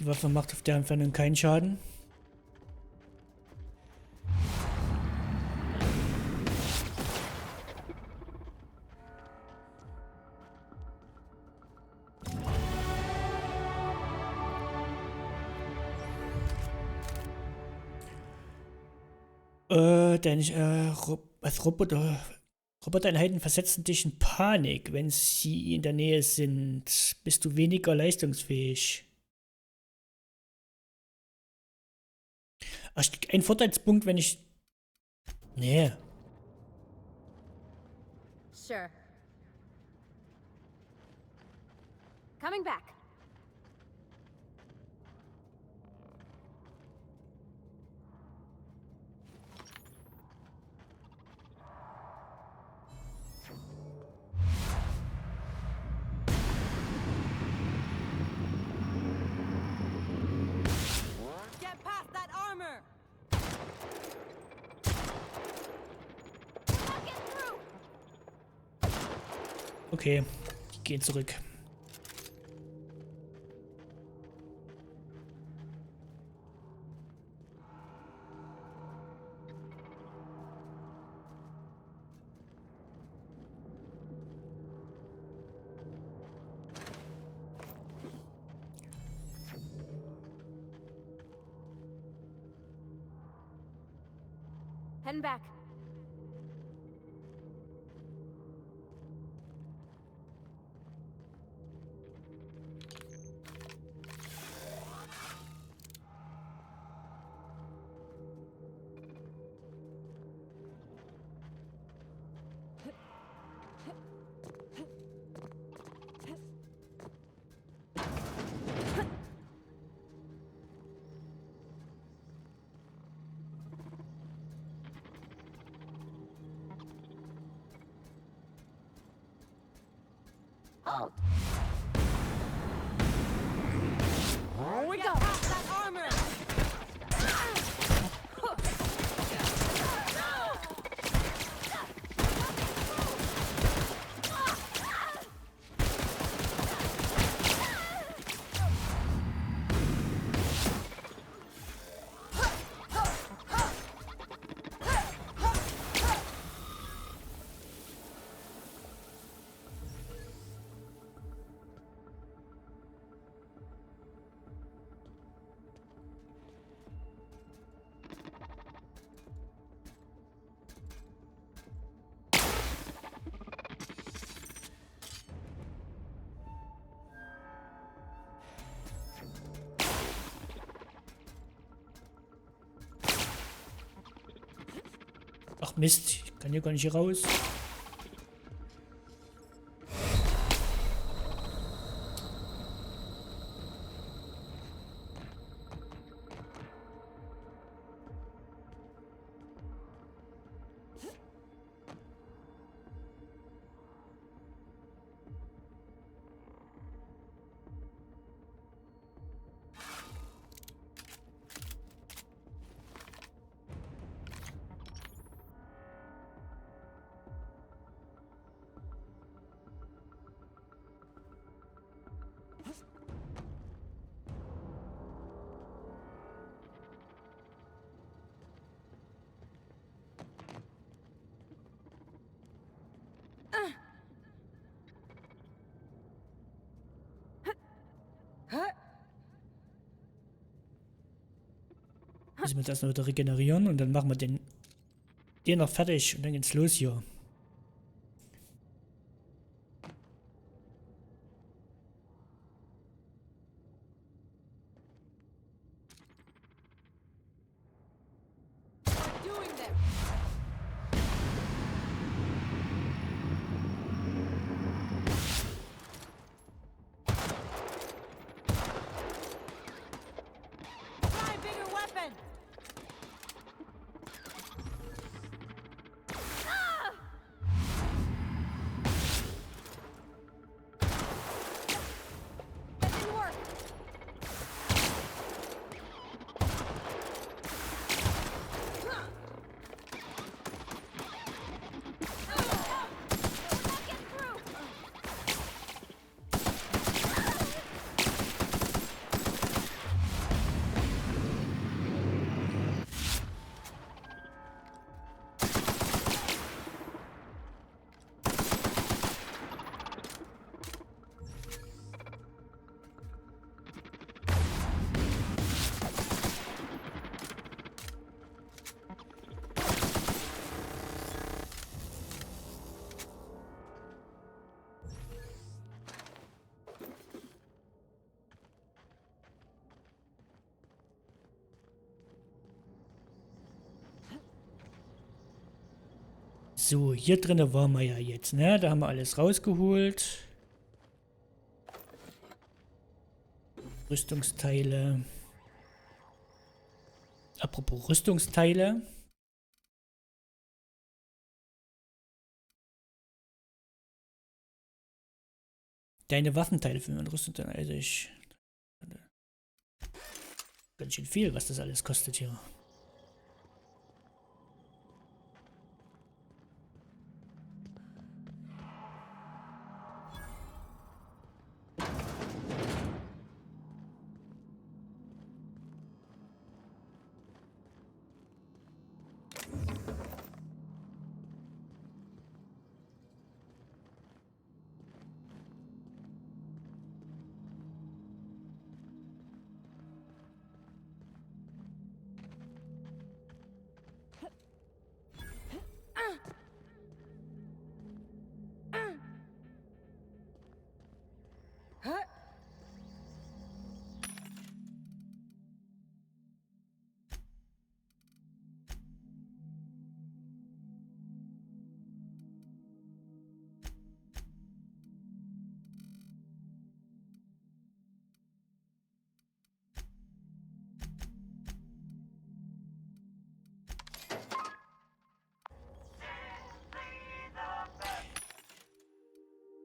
Die Waffe macht auf der Entfernung keinen Schaden. Robotereinheiten versetzen dich in Panik, wenn sie in der Nähe sind. Bist du weniger leistungsfähig. Ach, ein Vorteilspunkt, wenn ich... Nee. Sure. Coming back. Get past that armor! Okay, ich gehe zurück. Heading back. Halt. Here we go! Get past that armor! Ach Mist, ich kann hier gar nicht hier raus. Müssen wir jetzt erstmal wieder regenerieren und dann machen wir den noch fertig und dann geht's los hier. So, hier drinnen waren wir ja jetzt, ne? Da haben wir alles rausgeholt. Rüstungsteile. Apropos Rüstungsteile. Deine Waffenteile für meine Rüstungsteile. Also ganz schön viel, was das alles kostet hier.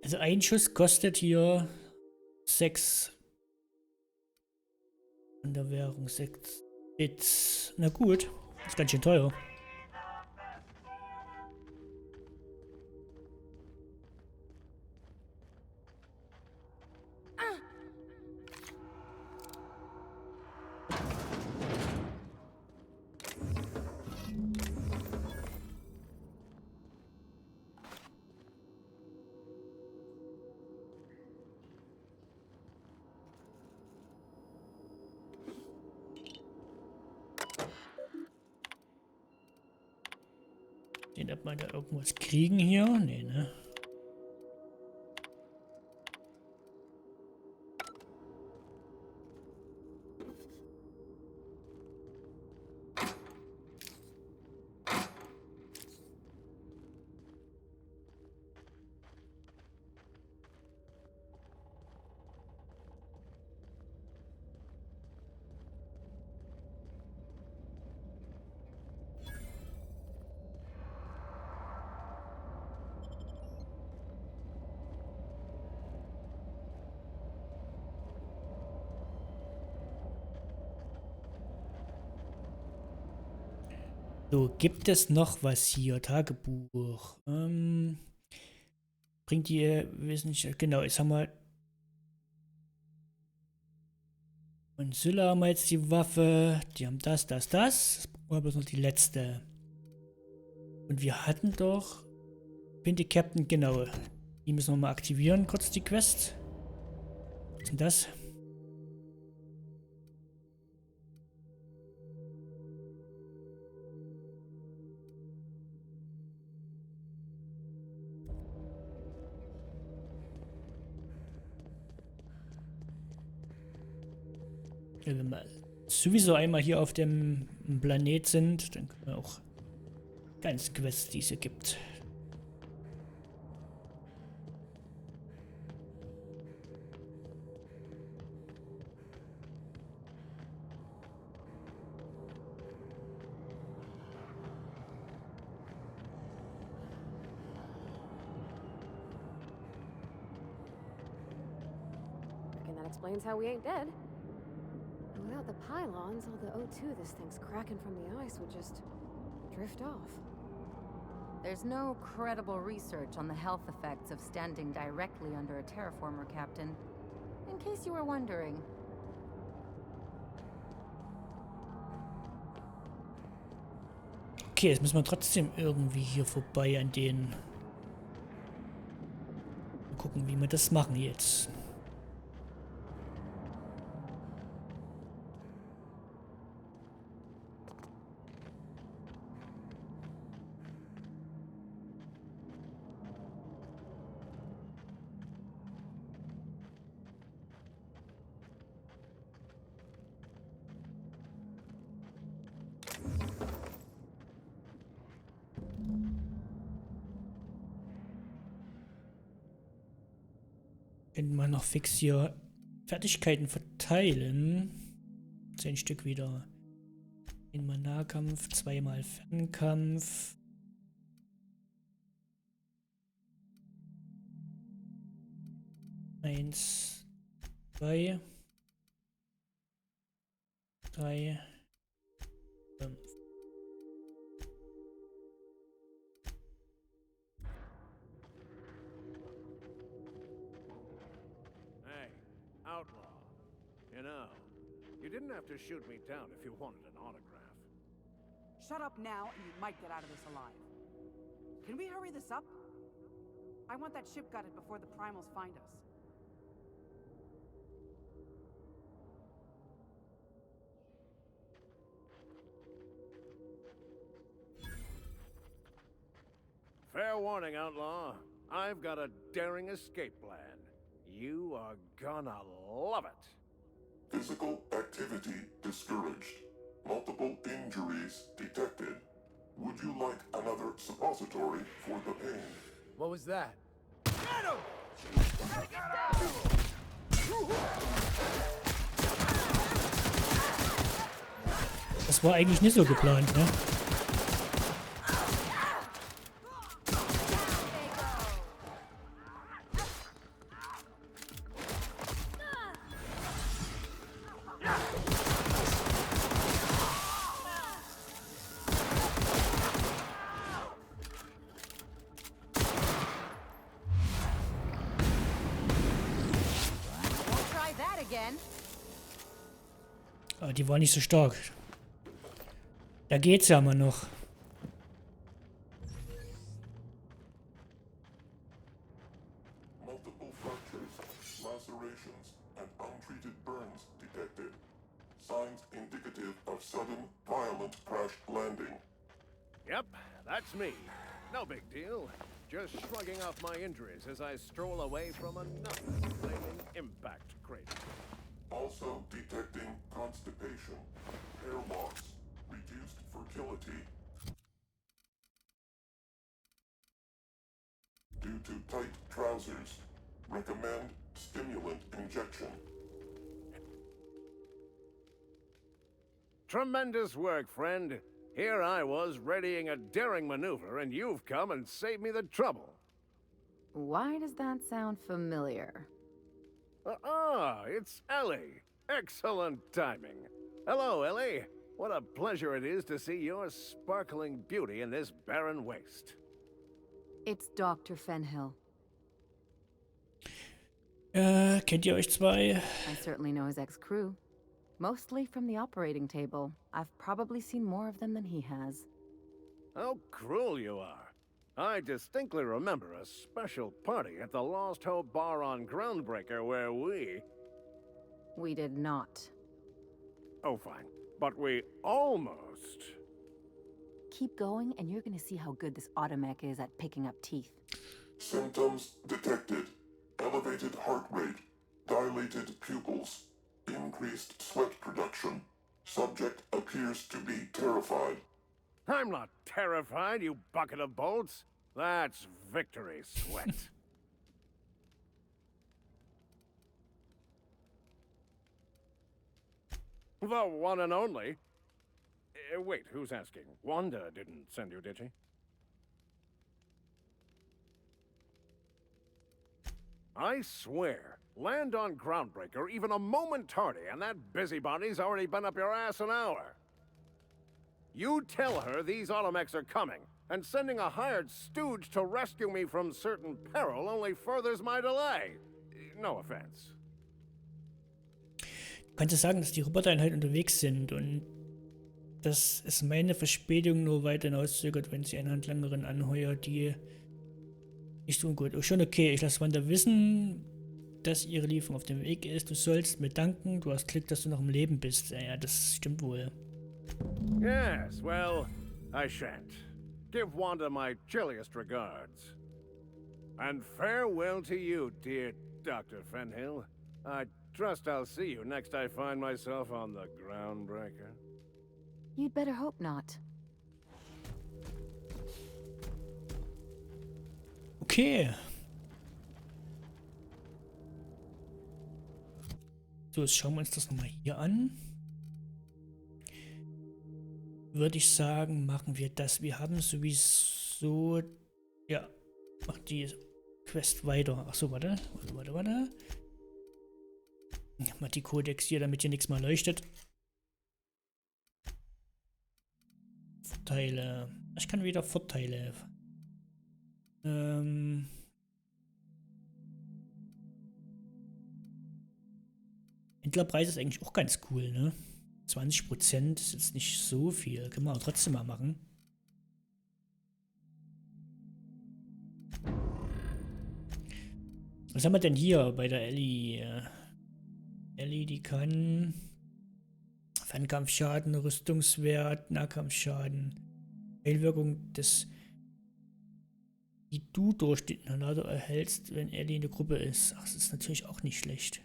Also ein Schuss kostet hier 6 an der Währung, 6 Bits. Na gut, ist ganz schön teuer. Den ob wir da irgendwas kriegen hier? Nee, ne? So, gibt es noch was hier? Tagebuch. Bringt die Wissenschaft. Genau, jetzt haben wir. Und Sylla haben wir jetzt die Waffe. Die haben das. Das war bloß noch die letzte. Und wir hatten doch. Bin die Captain, genau. Die müssen wir mal aktivieren, kurz die Quest. Was ist denn das? Ja, wenn wir sowieso einmal hier auf dem Planet sind, dann können wir auch ganz Quests, die es hier gibt. Reckon that explains how we ain't dead. And without the pylons, all the O2 this thing's cracking from the ice would just drift off. There's no credible research on the health effects of standing directly under a terraformer, Captain. In case you were wondering. Okay, jetzt müssen wir trotzdem irgendwie hier vorbei an den. Mal gucken, wie wir das machen jetzt. Können wir noch fix hier Fertigkeiten verteilen. 10 Stück wieder. Einmal Nahkampf, zweimal Fernkampf. Eins, 2, 3, 5. Hey, outlaw. You know, you didn't have to shoot me down if you wanted an autograph. Shut up now, and you might get out of this alive. Can we hurry this up? I want that ship gutted before the primals find us. Fair warning, outlaw. I've got a daring escape plan. You are gonna love it. Physical activity discouraged. Multiple injuries detected. Would you like another suppository for the pain? What was that? Das war eigentlich nicht so geplant, ne? Aber die war nicht so stark. Da geht's ja immer noch. Multiple fractures, lacerations, and untreated burns detected. Signs indicative of sudden, violent crash landing. Yep, that's me. No big deal. Just shrugging off my injuries as I stroll away from another flaming impact crater. Also detecting constipation, hair loss, reduced fertility. Due to tight trousers, recommend stimulant injection. Tremendous work, friend. Here I was readying a daring maneuver, and you've come and saved me the trouble. Why does that sound familiar? It's Ellie. Excellent timing. Hello, Ellie. What a pleasure it is to see your sparkling beauty in this barren waste. It's Dr. Fenhill. Kennt ihr euch zwei? I certainly know his ex-crew. Mostly from the operating table. I've probably seen more of them than he has. How cruel you are. I distinctly remember a special party at the Lost Hope Bar on Groundbreaker where We did not. Oh, fine. But we almost... Keep going, and you're gonna see how good this automech is at picking up teeth. Symptoms detected. Elevated heart rate, dilated pupils, increased sweat production. Subject appears to be terrified. I'm not terrified, you bucket of bolts. That's victory sweat. The one and only. Wait, who's asking? Wanda didn't send you, did she? I swear, land on Groundbreaker even a moment tardy, and that busybody's already been up your ass an hour. You tell her these automechs are coming, and sending a hired stooge to rescue me from certain peril only furthers my delay. No offense. Du kannst sagen, dass die Robotereinheiten unterwegs sind und dass es meine Verspätung nur weiter hinauszögert, wenn sie eine Handlangerin anheuert, die nicht so gut. Oh, schon okay, ich lasse Wanda wissen, dass ihre Lieferung auf dem Weg ist. Du sollst mir danken, du hast Glück, dass du noch im Leben bist. Ja, das stimmt wohl. Yes, well, I shan't. Give Wanda my chilliest regards. And farewell to you, dear Dr. Fenhill. I trust I'll see you next I find myself on the Groundbreaker. You'd better hope not. Okay. So, jetzt schauen wir uns das nochmal hier an. Würde ich sagen, machen wir das. Wir haben sowieso... Ja, macht die Quest weiter. Achso, warte. Mal die Codex hier, damit hier nichts mehr leuchtet. Vorteile. Ich kann wieder Vorteile. Händlerpreis ist eigentlich auch ganz cool, ne? 20% ist jetzt nicht so viel. Können wir aber trotzdem mal machen. Was haben wir denn hier bei der Ellie? Ellie, die kann Fernkampfschaden, Rüstungswert, Nahkampfschaden, Heilwirkung die du durch den Inhalator erhältst, wenn Ellie in der Gruppe ist. Ach, das ist natürlich auch nicht schlecht.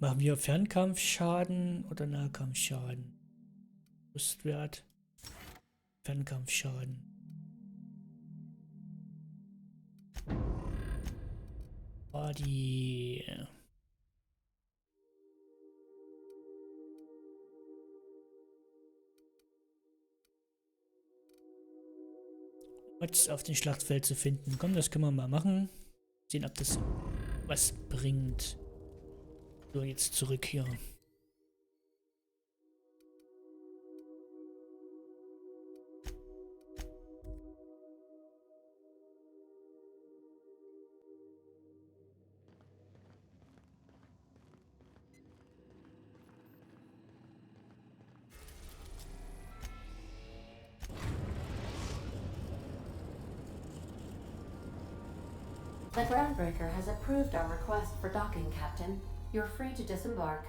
Machen wir Fernkampfschaden oder Nahkampfschaden? Rüstwert, Fernkampfschaden. Die auf dem Schlachtfeld zu finden. Komm, das können wir mal machen. Sehen, ob das was bringt. So, jetzt zurück hier. The Groundbreaker has approved our request for docking, Captain. You're free to disembark.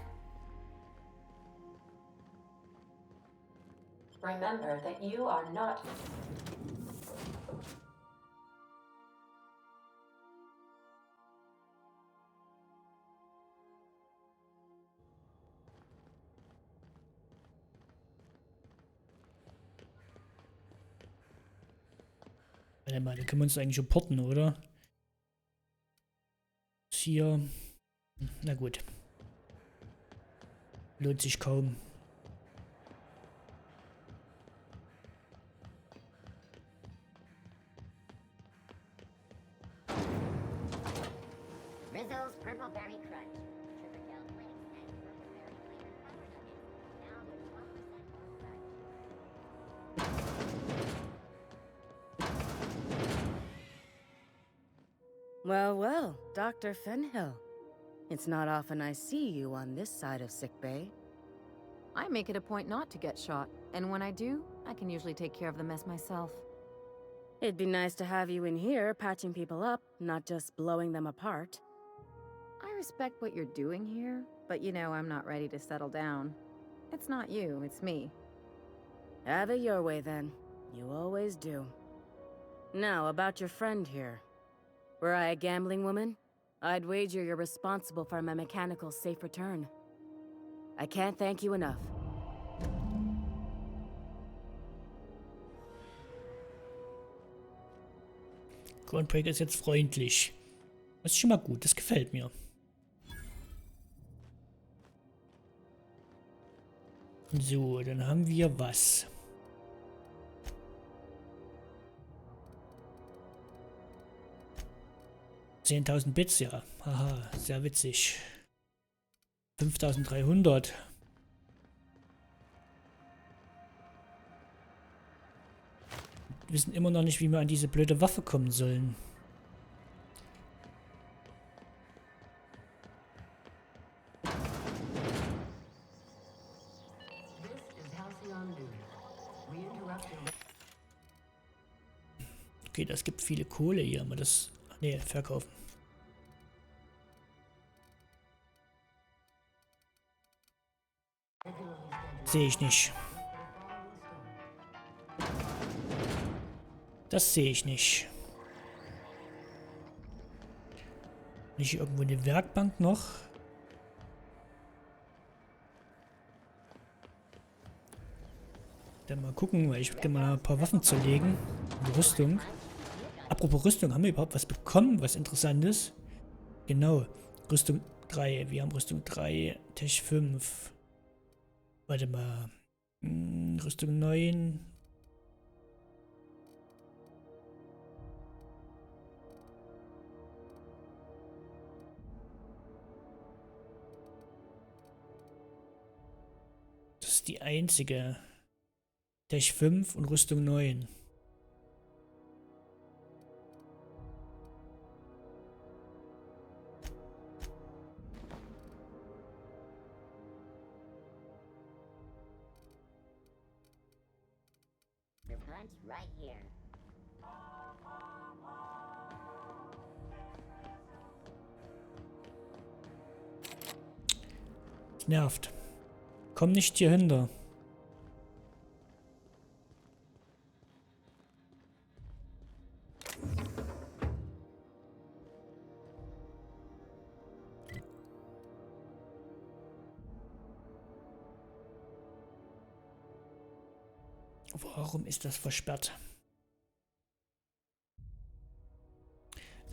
Remember that you are not... Warte mal, da können wir uns eigentlich supporten, oder? Hier. Na gut. Lohnt sich kaum. Rizzo's Purple Berry Crunch. Triple flakes and purple berry flavored power nuggets. Now with 12% more crunch. Well, well, Dr. Fenhill. It's not often I see you on this side of sickbay. I make it a point not to get shot, and when I do, I can usually take care of the mess myself. It'd be nice to have you in here patching people up, not just blowing them apart. I respect what you're doing here, but you know I'm not ready to settle down. It's not you, it's me. Have it your way then. You always do. Now, about your friend here. Were I a gambling woman, I'd wager you're responsible for my mechanical safe return. I can't thank you enough. Groundbreaker ist jetzt freundlich. Das ist schon mal gut, das gefällt mir. So, dann haben wir was. $10.000 Bits, ja. Haha, sehr witzig. 5.300. Wir wissen immer noch nicht, wie wir an diese blöde Waffe kommen sollen. Okay, das gibt viele Kohle hier, aber das... Nee, verkaufen. Sehe ich nicht. Das sehe ich nicht. Nicht irgendwo eine Werkbank noch? Dann mal gucken, weil ich würde gerne mal ein paar Waffen zerlegen. Rüstung. Apropos Rüstung, haben wir überhaupt was bekommen, was interessant ist? Genau, Rüstung 3. Wir haben Rüstung 3, Tech 5. Warte mal. Rüstung 9. Das ist die einzige. Tech 5 und Rüstung 9. Your punch right here. Das nervt. Komm nicht hier hinter. Warum ist das versperrt?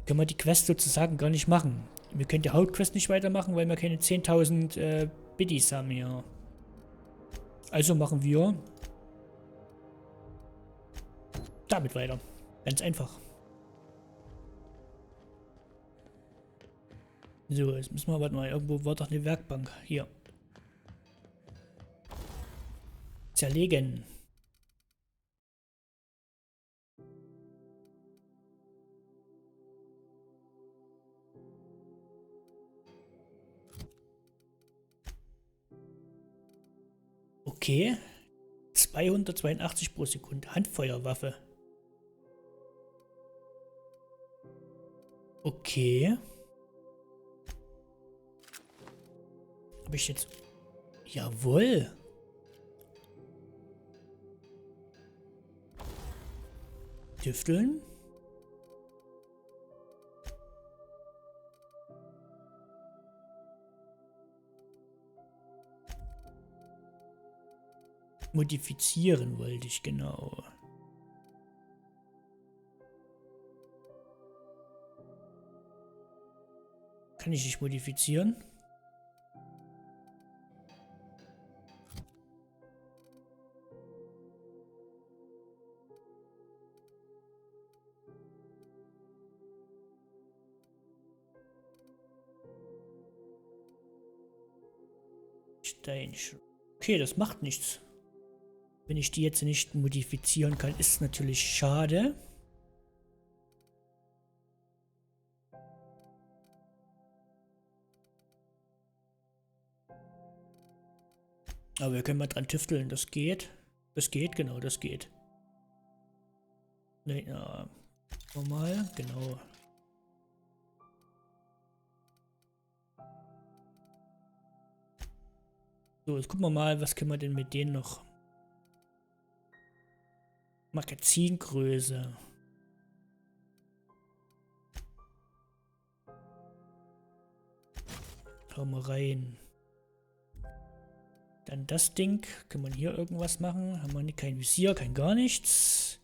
Können wir die Quest sozusagen gar nicht machen. Wir können die Hauptquest nicht weitermachen, weil wir keine 10.000 Biddies haben hier. Also machen wir damit weiter. Ganz einfach. So, jetzt müssen wir, warte mal, irgendwo war doch eine Werkbank. Hier. Zerlegen. Okay. 282 pro Sekunde. Handfeuerwaffe. Okay. Habe ich jetzt... Jawohl. Tüfteln. Modifizieren wollte ich, genau. Kann ich nicht modifizieren? Stein. Okay, das macht nichts. Wenn ich die jetzt nicht modifizieren kann, ist es natürlich schade. Aber wir können mal dran tüfteln. Das geht. Das geht, genau, das geht. Ne, ja. Normal, genau. So, jetzt gucken wir mal, was können wir denn mit denen noch... Magazingröße. Schauen wir rein. Dann das Ding. Kann man hier irgendwas machen? Haben wir kein Visier, kein gar nichts.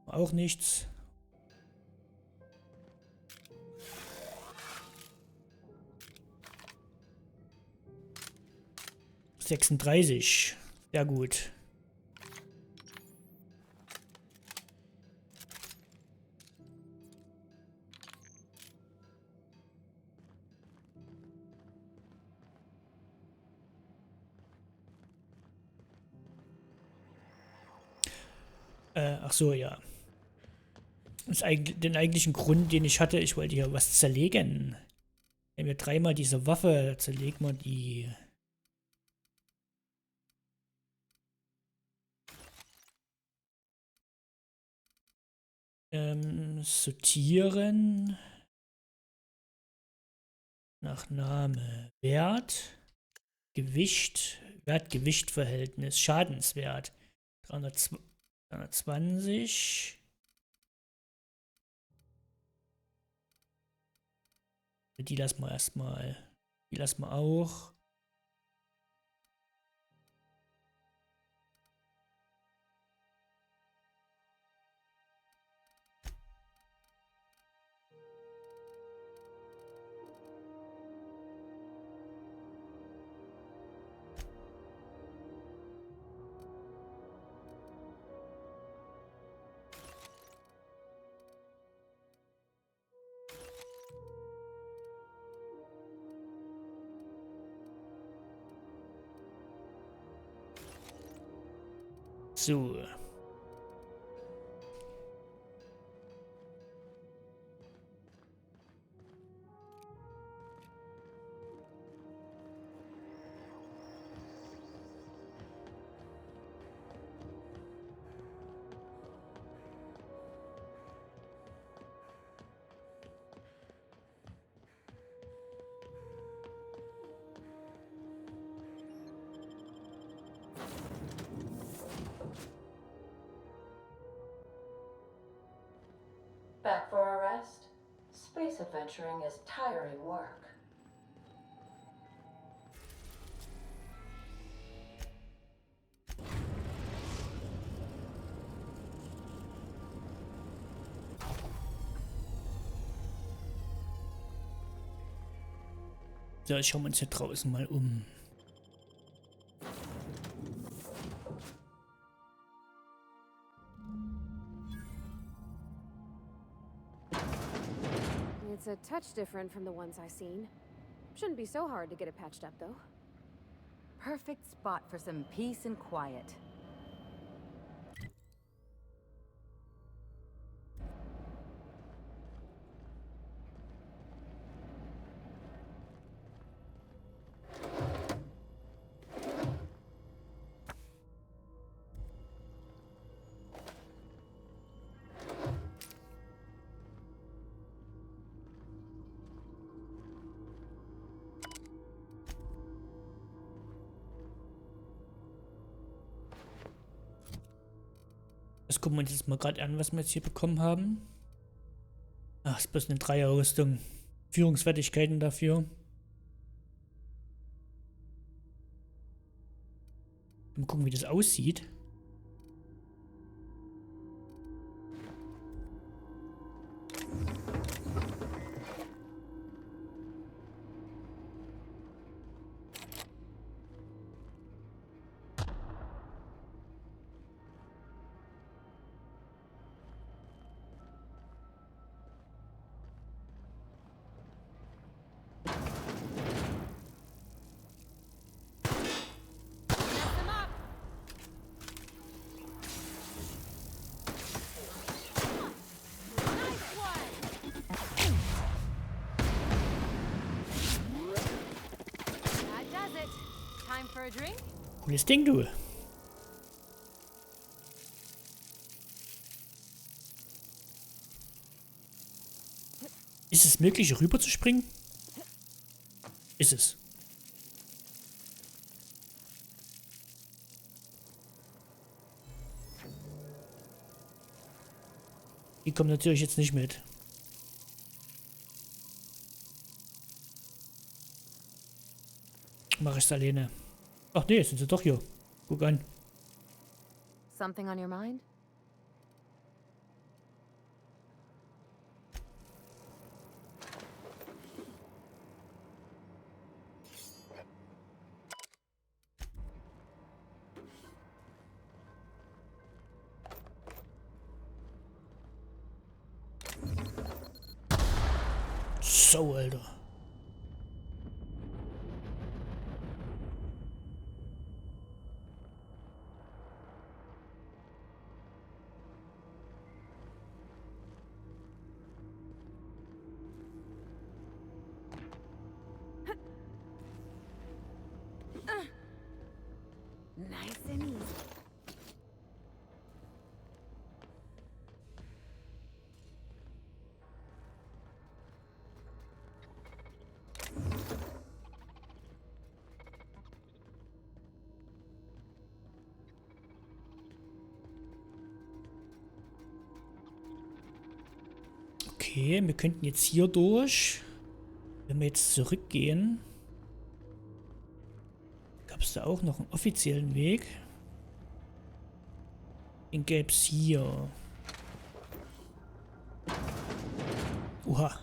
Auch nichts. ...36. Sehr gut. Ach so, ja. Den eigentlichen Grund, den ich hatte, ich wollte hier was zerlegen. Wenn wir dreimal diese Waffe, zerlegen wir die... sortieren. Nach Name. Wert. Gewicht. Wert-Gewicht-Verhältnis. Schadenswert. 320. Die lassen wir erstmal. Die lassen wir auch. So. Back for a rest? Space adventuring is tiring work. So, schauen wir uns hier draußen mal um. It's a touch different from the ones I've seen. Shouldn't be so hard to get it patched up, though. Perfect spot for some peace and quiet. Das gucken wir uns jetzt mal gerade an, was wir jetzt hier bekommen haben. Ach, ist bloß eine Dreierrüstung. Führungsfertigkeiten dafür. Mal gucken, wie das aussieht. Cooles Ding, du. Ist es möglich, hier rüber zu springen? Ist es. Die kommen natürlich jetzt nicht mit. Mach ich's alleine. Ach nee, jetzt sind sie doch hier. Guck an. Something on your mind? So, Alter. Nice and easy. Okay, wir könnten jetzt hier durch. Wenn wir jetzt zurückgehen, gab es da auch noch einen offiziellen Weg. Den gäbe es hier. Oha.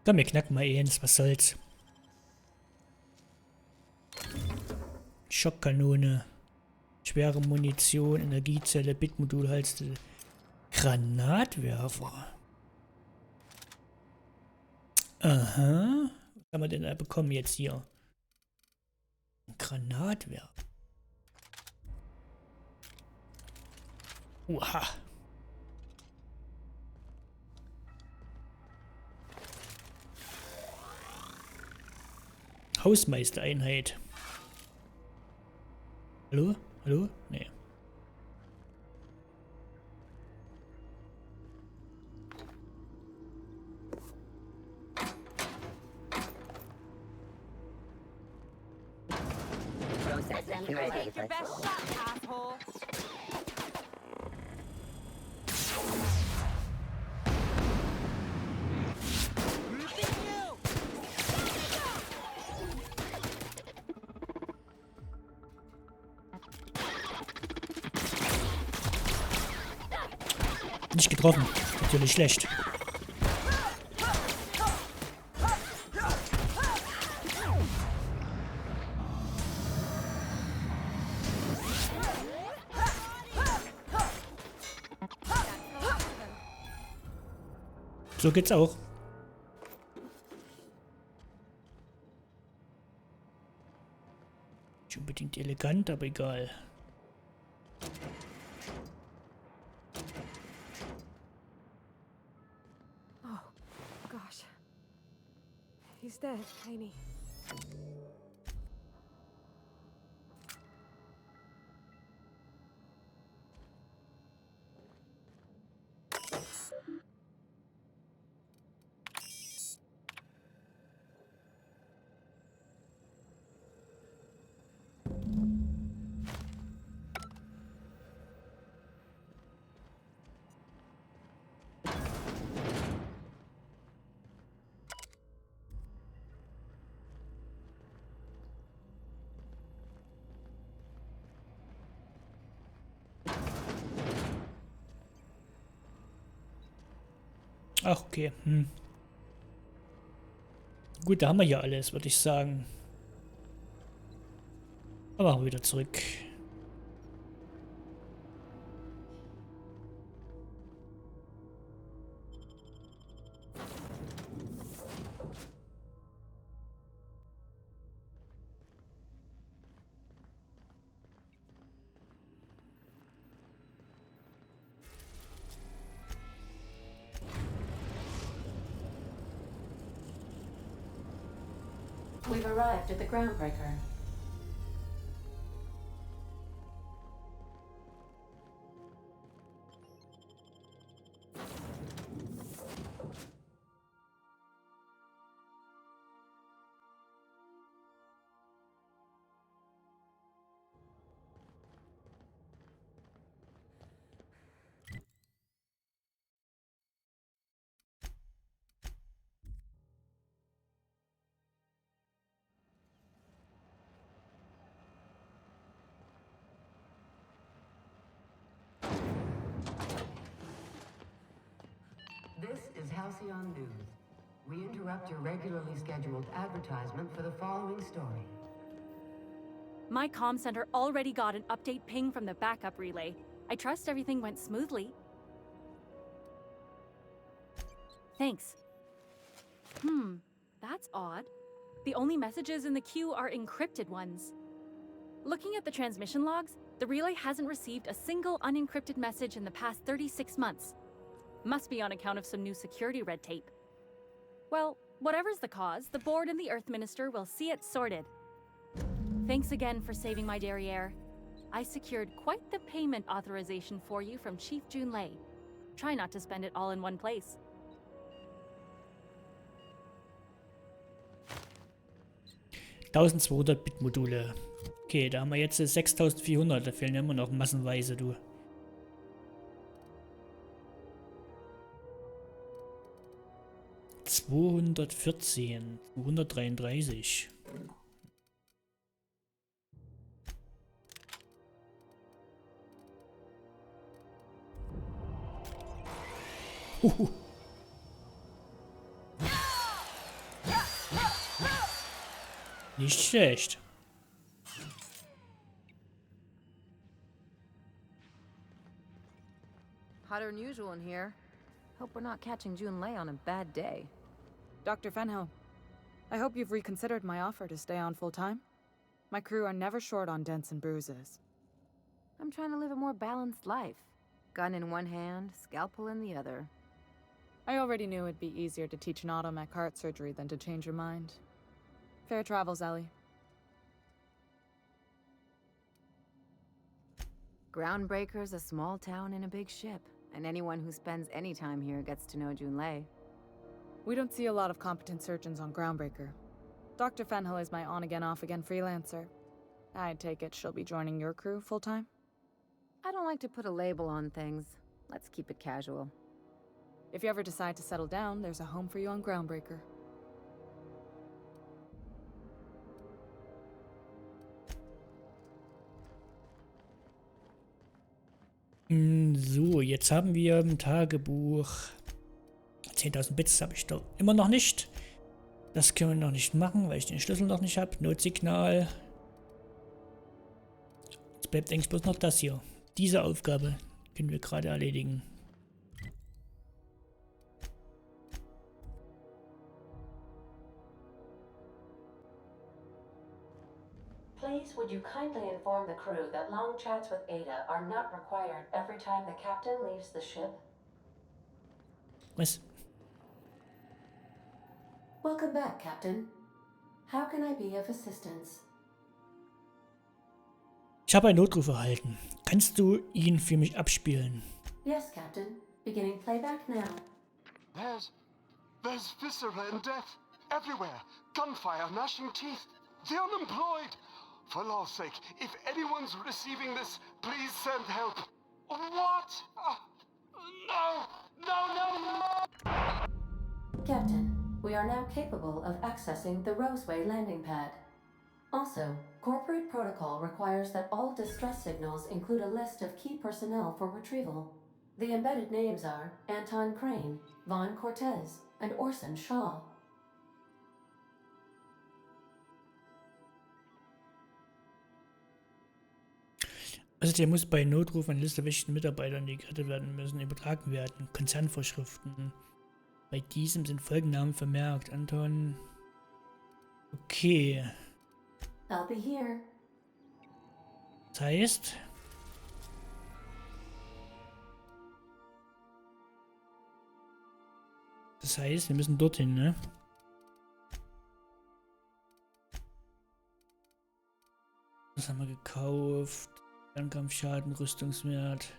Komm, wir knacken mal eins, was soll's. Schockkanone. Schwere Munition, Energiezelle, Bitmodulhalste, Granatwerfer. Aha. Was haben wir denn da bekommen jetzt hier? Ein Granatwerfer. Uha. Hausmeistereinheit. Hallo? Hallo? Nee. Take your best shot, asshole. Nicht getroffen. Natürlich schlecht. So geht's auch. Nicht unbedingt elegant, aber egal. Oh, gosh. He's dead, ain't he? Ach, okay. Gut, da haben wir ja alles, würde ich sagen. Aber machen wir wieder zurück. We've arrived at the groundbreaker. This is Halcyon News. We interrupt your regularly scheduled advertisement for the following story. My comm center already got an update ping from the backup relay. I trust everything went smoothly. Thanks. That's odd. The only messages in the queue are encrypted ones. Looking at the transmission logs, the relay hasn't received a single unencrypted message in the past 36 months. Must be on account of some new security red tape. Well, whatever's the cause, the board and the Earth Minister will see it sorted. Thanks again for saving my derriere. I secured quite the payment authorization for you from Chief Junlei. Try not to spend it all in one place. 1200 Bitmodule. Okay, da haben wir jetzt 6400. Da fehlen immer noch massenweise, du. ...214, 233. Nicht schlecht. Hotter than usual in here. Hope we're not catching Junlei on a bad day. Dr. Fenhill, I hope you've reconsidered my offer to stay on full-time. My crew are never short on dents and bruises. I'm trying to live a more balanced life. Gun in one hand, scalpel in the other. I already knew it'd be easier to teach an automech heart surgery than to change your mind. Fair travels, Ellie. Groundbreaker's a small town in a big ship, and anyone who spends any time here gets to know Junlei. We don't see a lot of competent surgeons on Groundbreaker. Dr. Fenhill is my on-again, off-again freelancer. I take it she'll be joining your crew full-time? I don't like to put a label on things. Let's keep it casual. If you ever decide to settle down, there's a home for you on Groundbreaker. So, jetzt haben wir im Tagebuch 10.000 Bits habe ich doch immer noch nicht. Das können wir noch nicht machen, weil ich den Schlüssel noch nicht habe. Notsignal. Jetzt bleibt eigentlich bloß noch das hier. Diese Aufgabe können wir gerade erledigen. Please, would you kindly inform the crew that long chats with Ada are not required every time the captain leaves the ship? Was? Welcome back, Captain. How can I be of assistance? Ich habe einen Notruf erhalten. Kannst du ihn für mich abspielen? Yes, Captain. Beginning playback now. There's viscera and death everywhere. Gunfire, gnashing teeth. The unemployed. For law's sake, if anyone's receiving this, please send help. What? No! Captain, we are now capable of accessing the Roseway landing pad. Also, corporate protocol requires that all distress signals include a list of key personnel for retrieval. The embedded names are Anton Crane, Vaughn Cortez, and Orson Shaw. Also der muss bei Notruf an Liste welchen Mitarbeitern, die gerettet werden müssen, übertragen werden. Konzernvorschriften. Bei diesem sind Folgennamen vermerkt. Anton. Okay. I'll be here. Das heißt... wir müssen dorthin, ne? Was haben wir gekauft? Fernkampfschaden, Rüstungswert.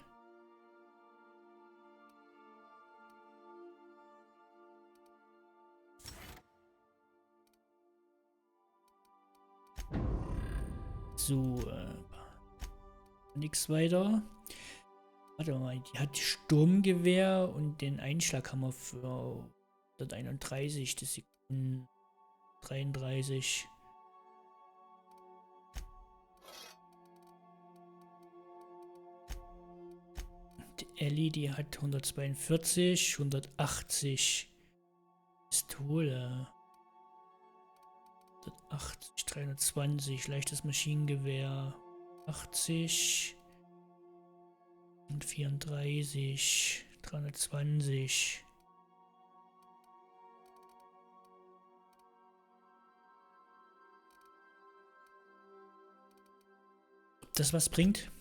So, nichts weiter. Warte mal, die hat Sturmgewehr und den Einschlaghammer für 131, das Sekunden 33. Die Ellie, die hat 142, 180 Pistole. 180, 320, leichtes Maschinengewehr. 80 und 34, 320. Ob das was bringt?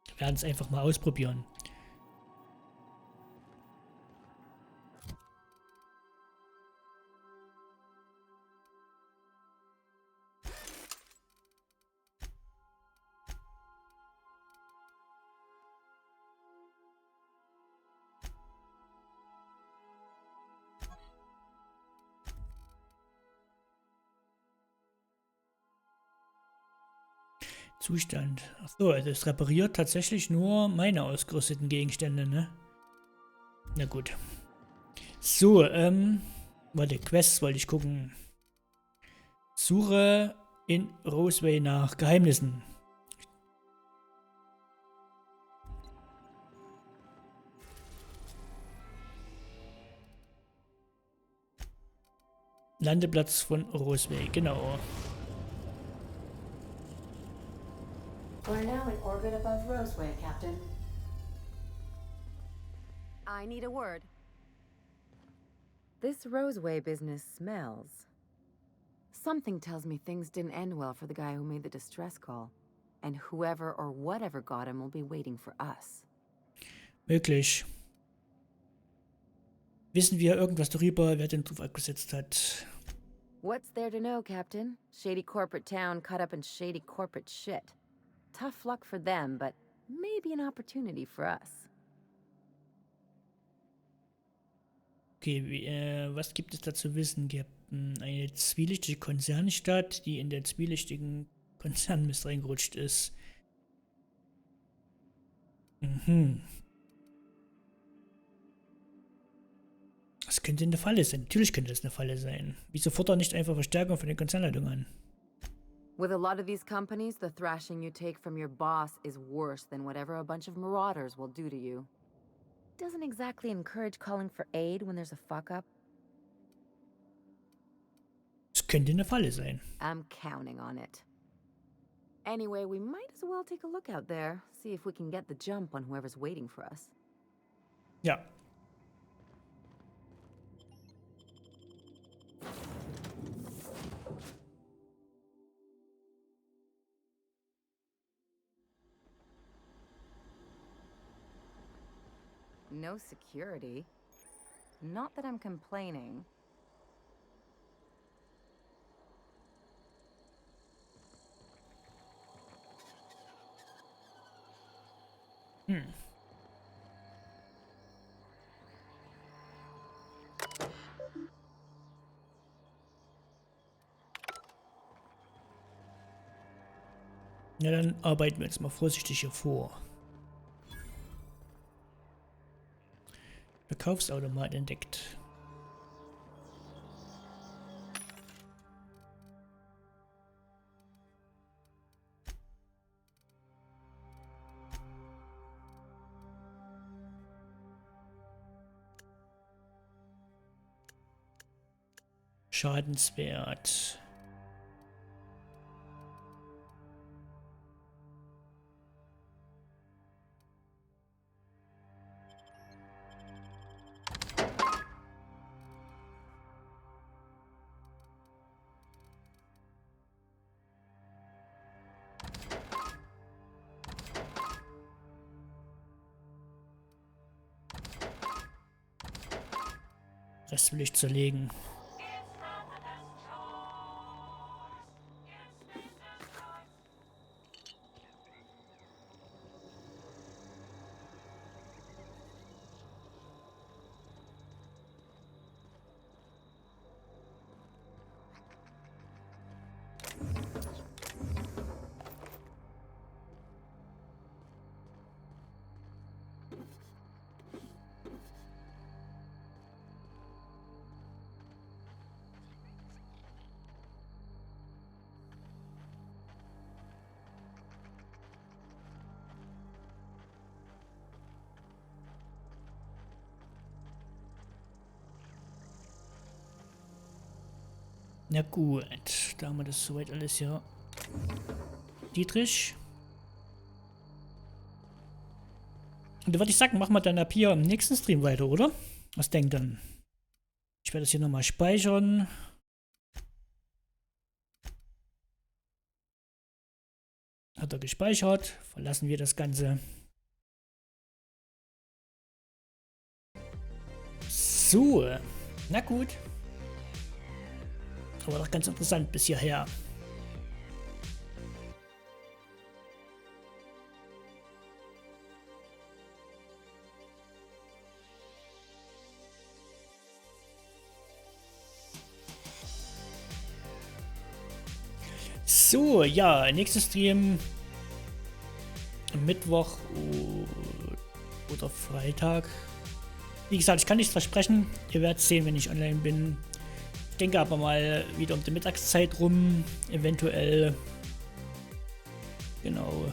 Wir werden es einfach mal ausprobieren. Zustand. Achso, also es repariert tatsächlich nur meine ausgerüsteten Gegenstände, ne? Na gut. So, warte, Quests wollte ich gucken. Suche in Roseway nach Geheimnissen. Landeplatz von Roseway, genau. We're now in orbit above Roseway, Captain. I need a word. This Roseway business smells. Something tells me things didn't end well for the guy who made the distress call. And whoever or whatever got him will be waiting for us. Möglich. Wissen wir irgendwas darüber, wer den Ruf abgesetzt hat? What's there to know, Captain? Shady corporate town caught up in shady corporate shit. Tough luck for them, but maybe an opportunity for us. Okay, was gibt es da zu wissen, Captain? Eine zwielichtige Konzernstadt, die in der zwielichtigen Konzernmist reingerutscht ist. Mhm. Das könnte eine Falle sein. Natürlich könnte das eine Falle sein. Wieso fordert nicht einfach Verstärkung von den Konzernleitungen an? With a lot of these companies, the thrashing you take from your boss is worse than whatever a bunch of marauders will do to you. Doesn't exactly encourage calling for aid when there's a fuck-up. Es könnte eine Falle sein. I'm counting on it. Anyway, we might as well take a look out there, see if we can get the jump on whoever's waiting for us. Ja. No security. Not that I'm complaining. Ja, dann arbeiten wir jetzt mal vorsichtig hier vor. Verkaufsautomat entdeckt. Schadenswert. Das will ich zerlegen. Na gut, da haben wir das soweit alles hier. Dietrich. Und da würde ich sagen, machen wir dann ab hier im nächsten Stream weiter, oder? Was denkt dann? Ich werde das hier nochmal speichern. Hat er gespeichert. Verlassen wir das Ganze. So. Na gut. Aber doch ganz interessant bis hierher. So, ja, nächster Stream Mittwoch oder Freitag. Wie gesagt, ich kann nichts versprechen. Ihr werdet sehen, wenn ich online bin. Ich denke aber mal wieder um die Mittagszeit rum, eventuell. Genau.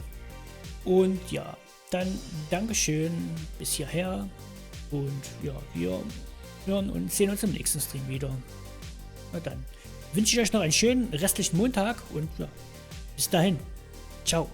Und ja, dann Dankeschön bis hierher. Und ja, wir hören und sehen uns im nächsten Stream wieder. Na dann wünsche ich euch noch einen schönen restlichen Montag und ja, bis dahin. Ciao.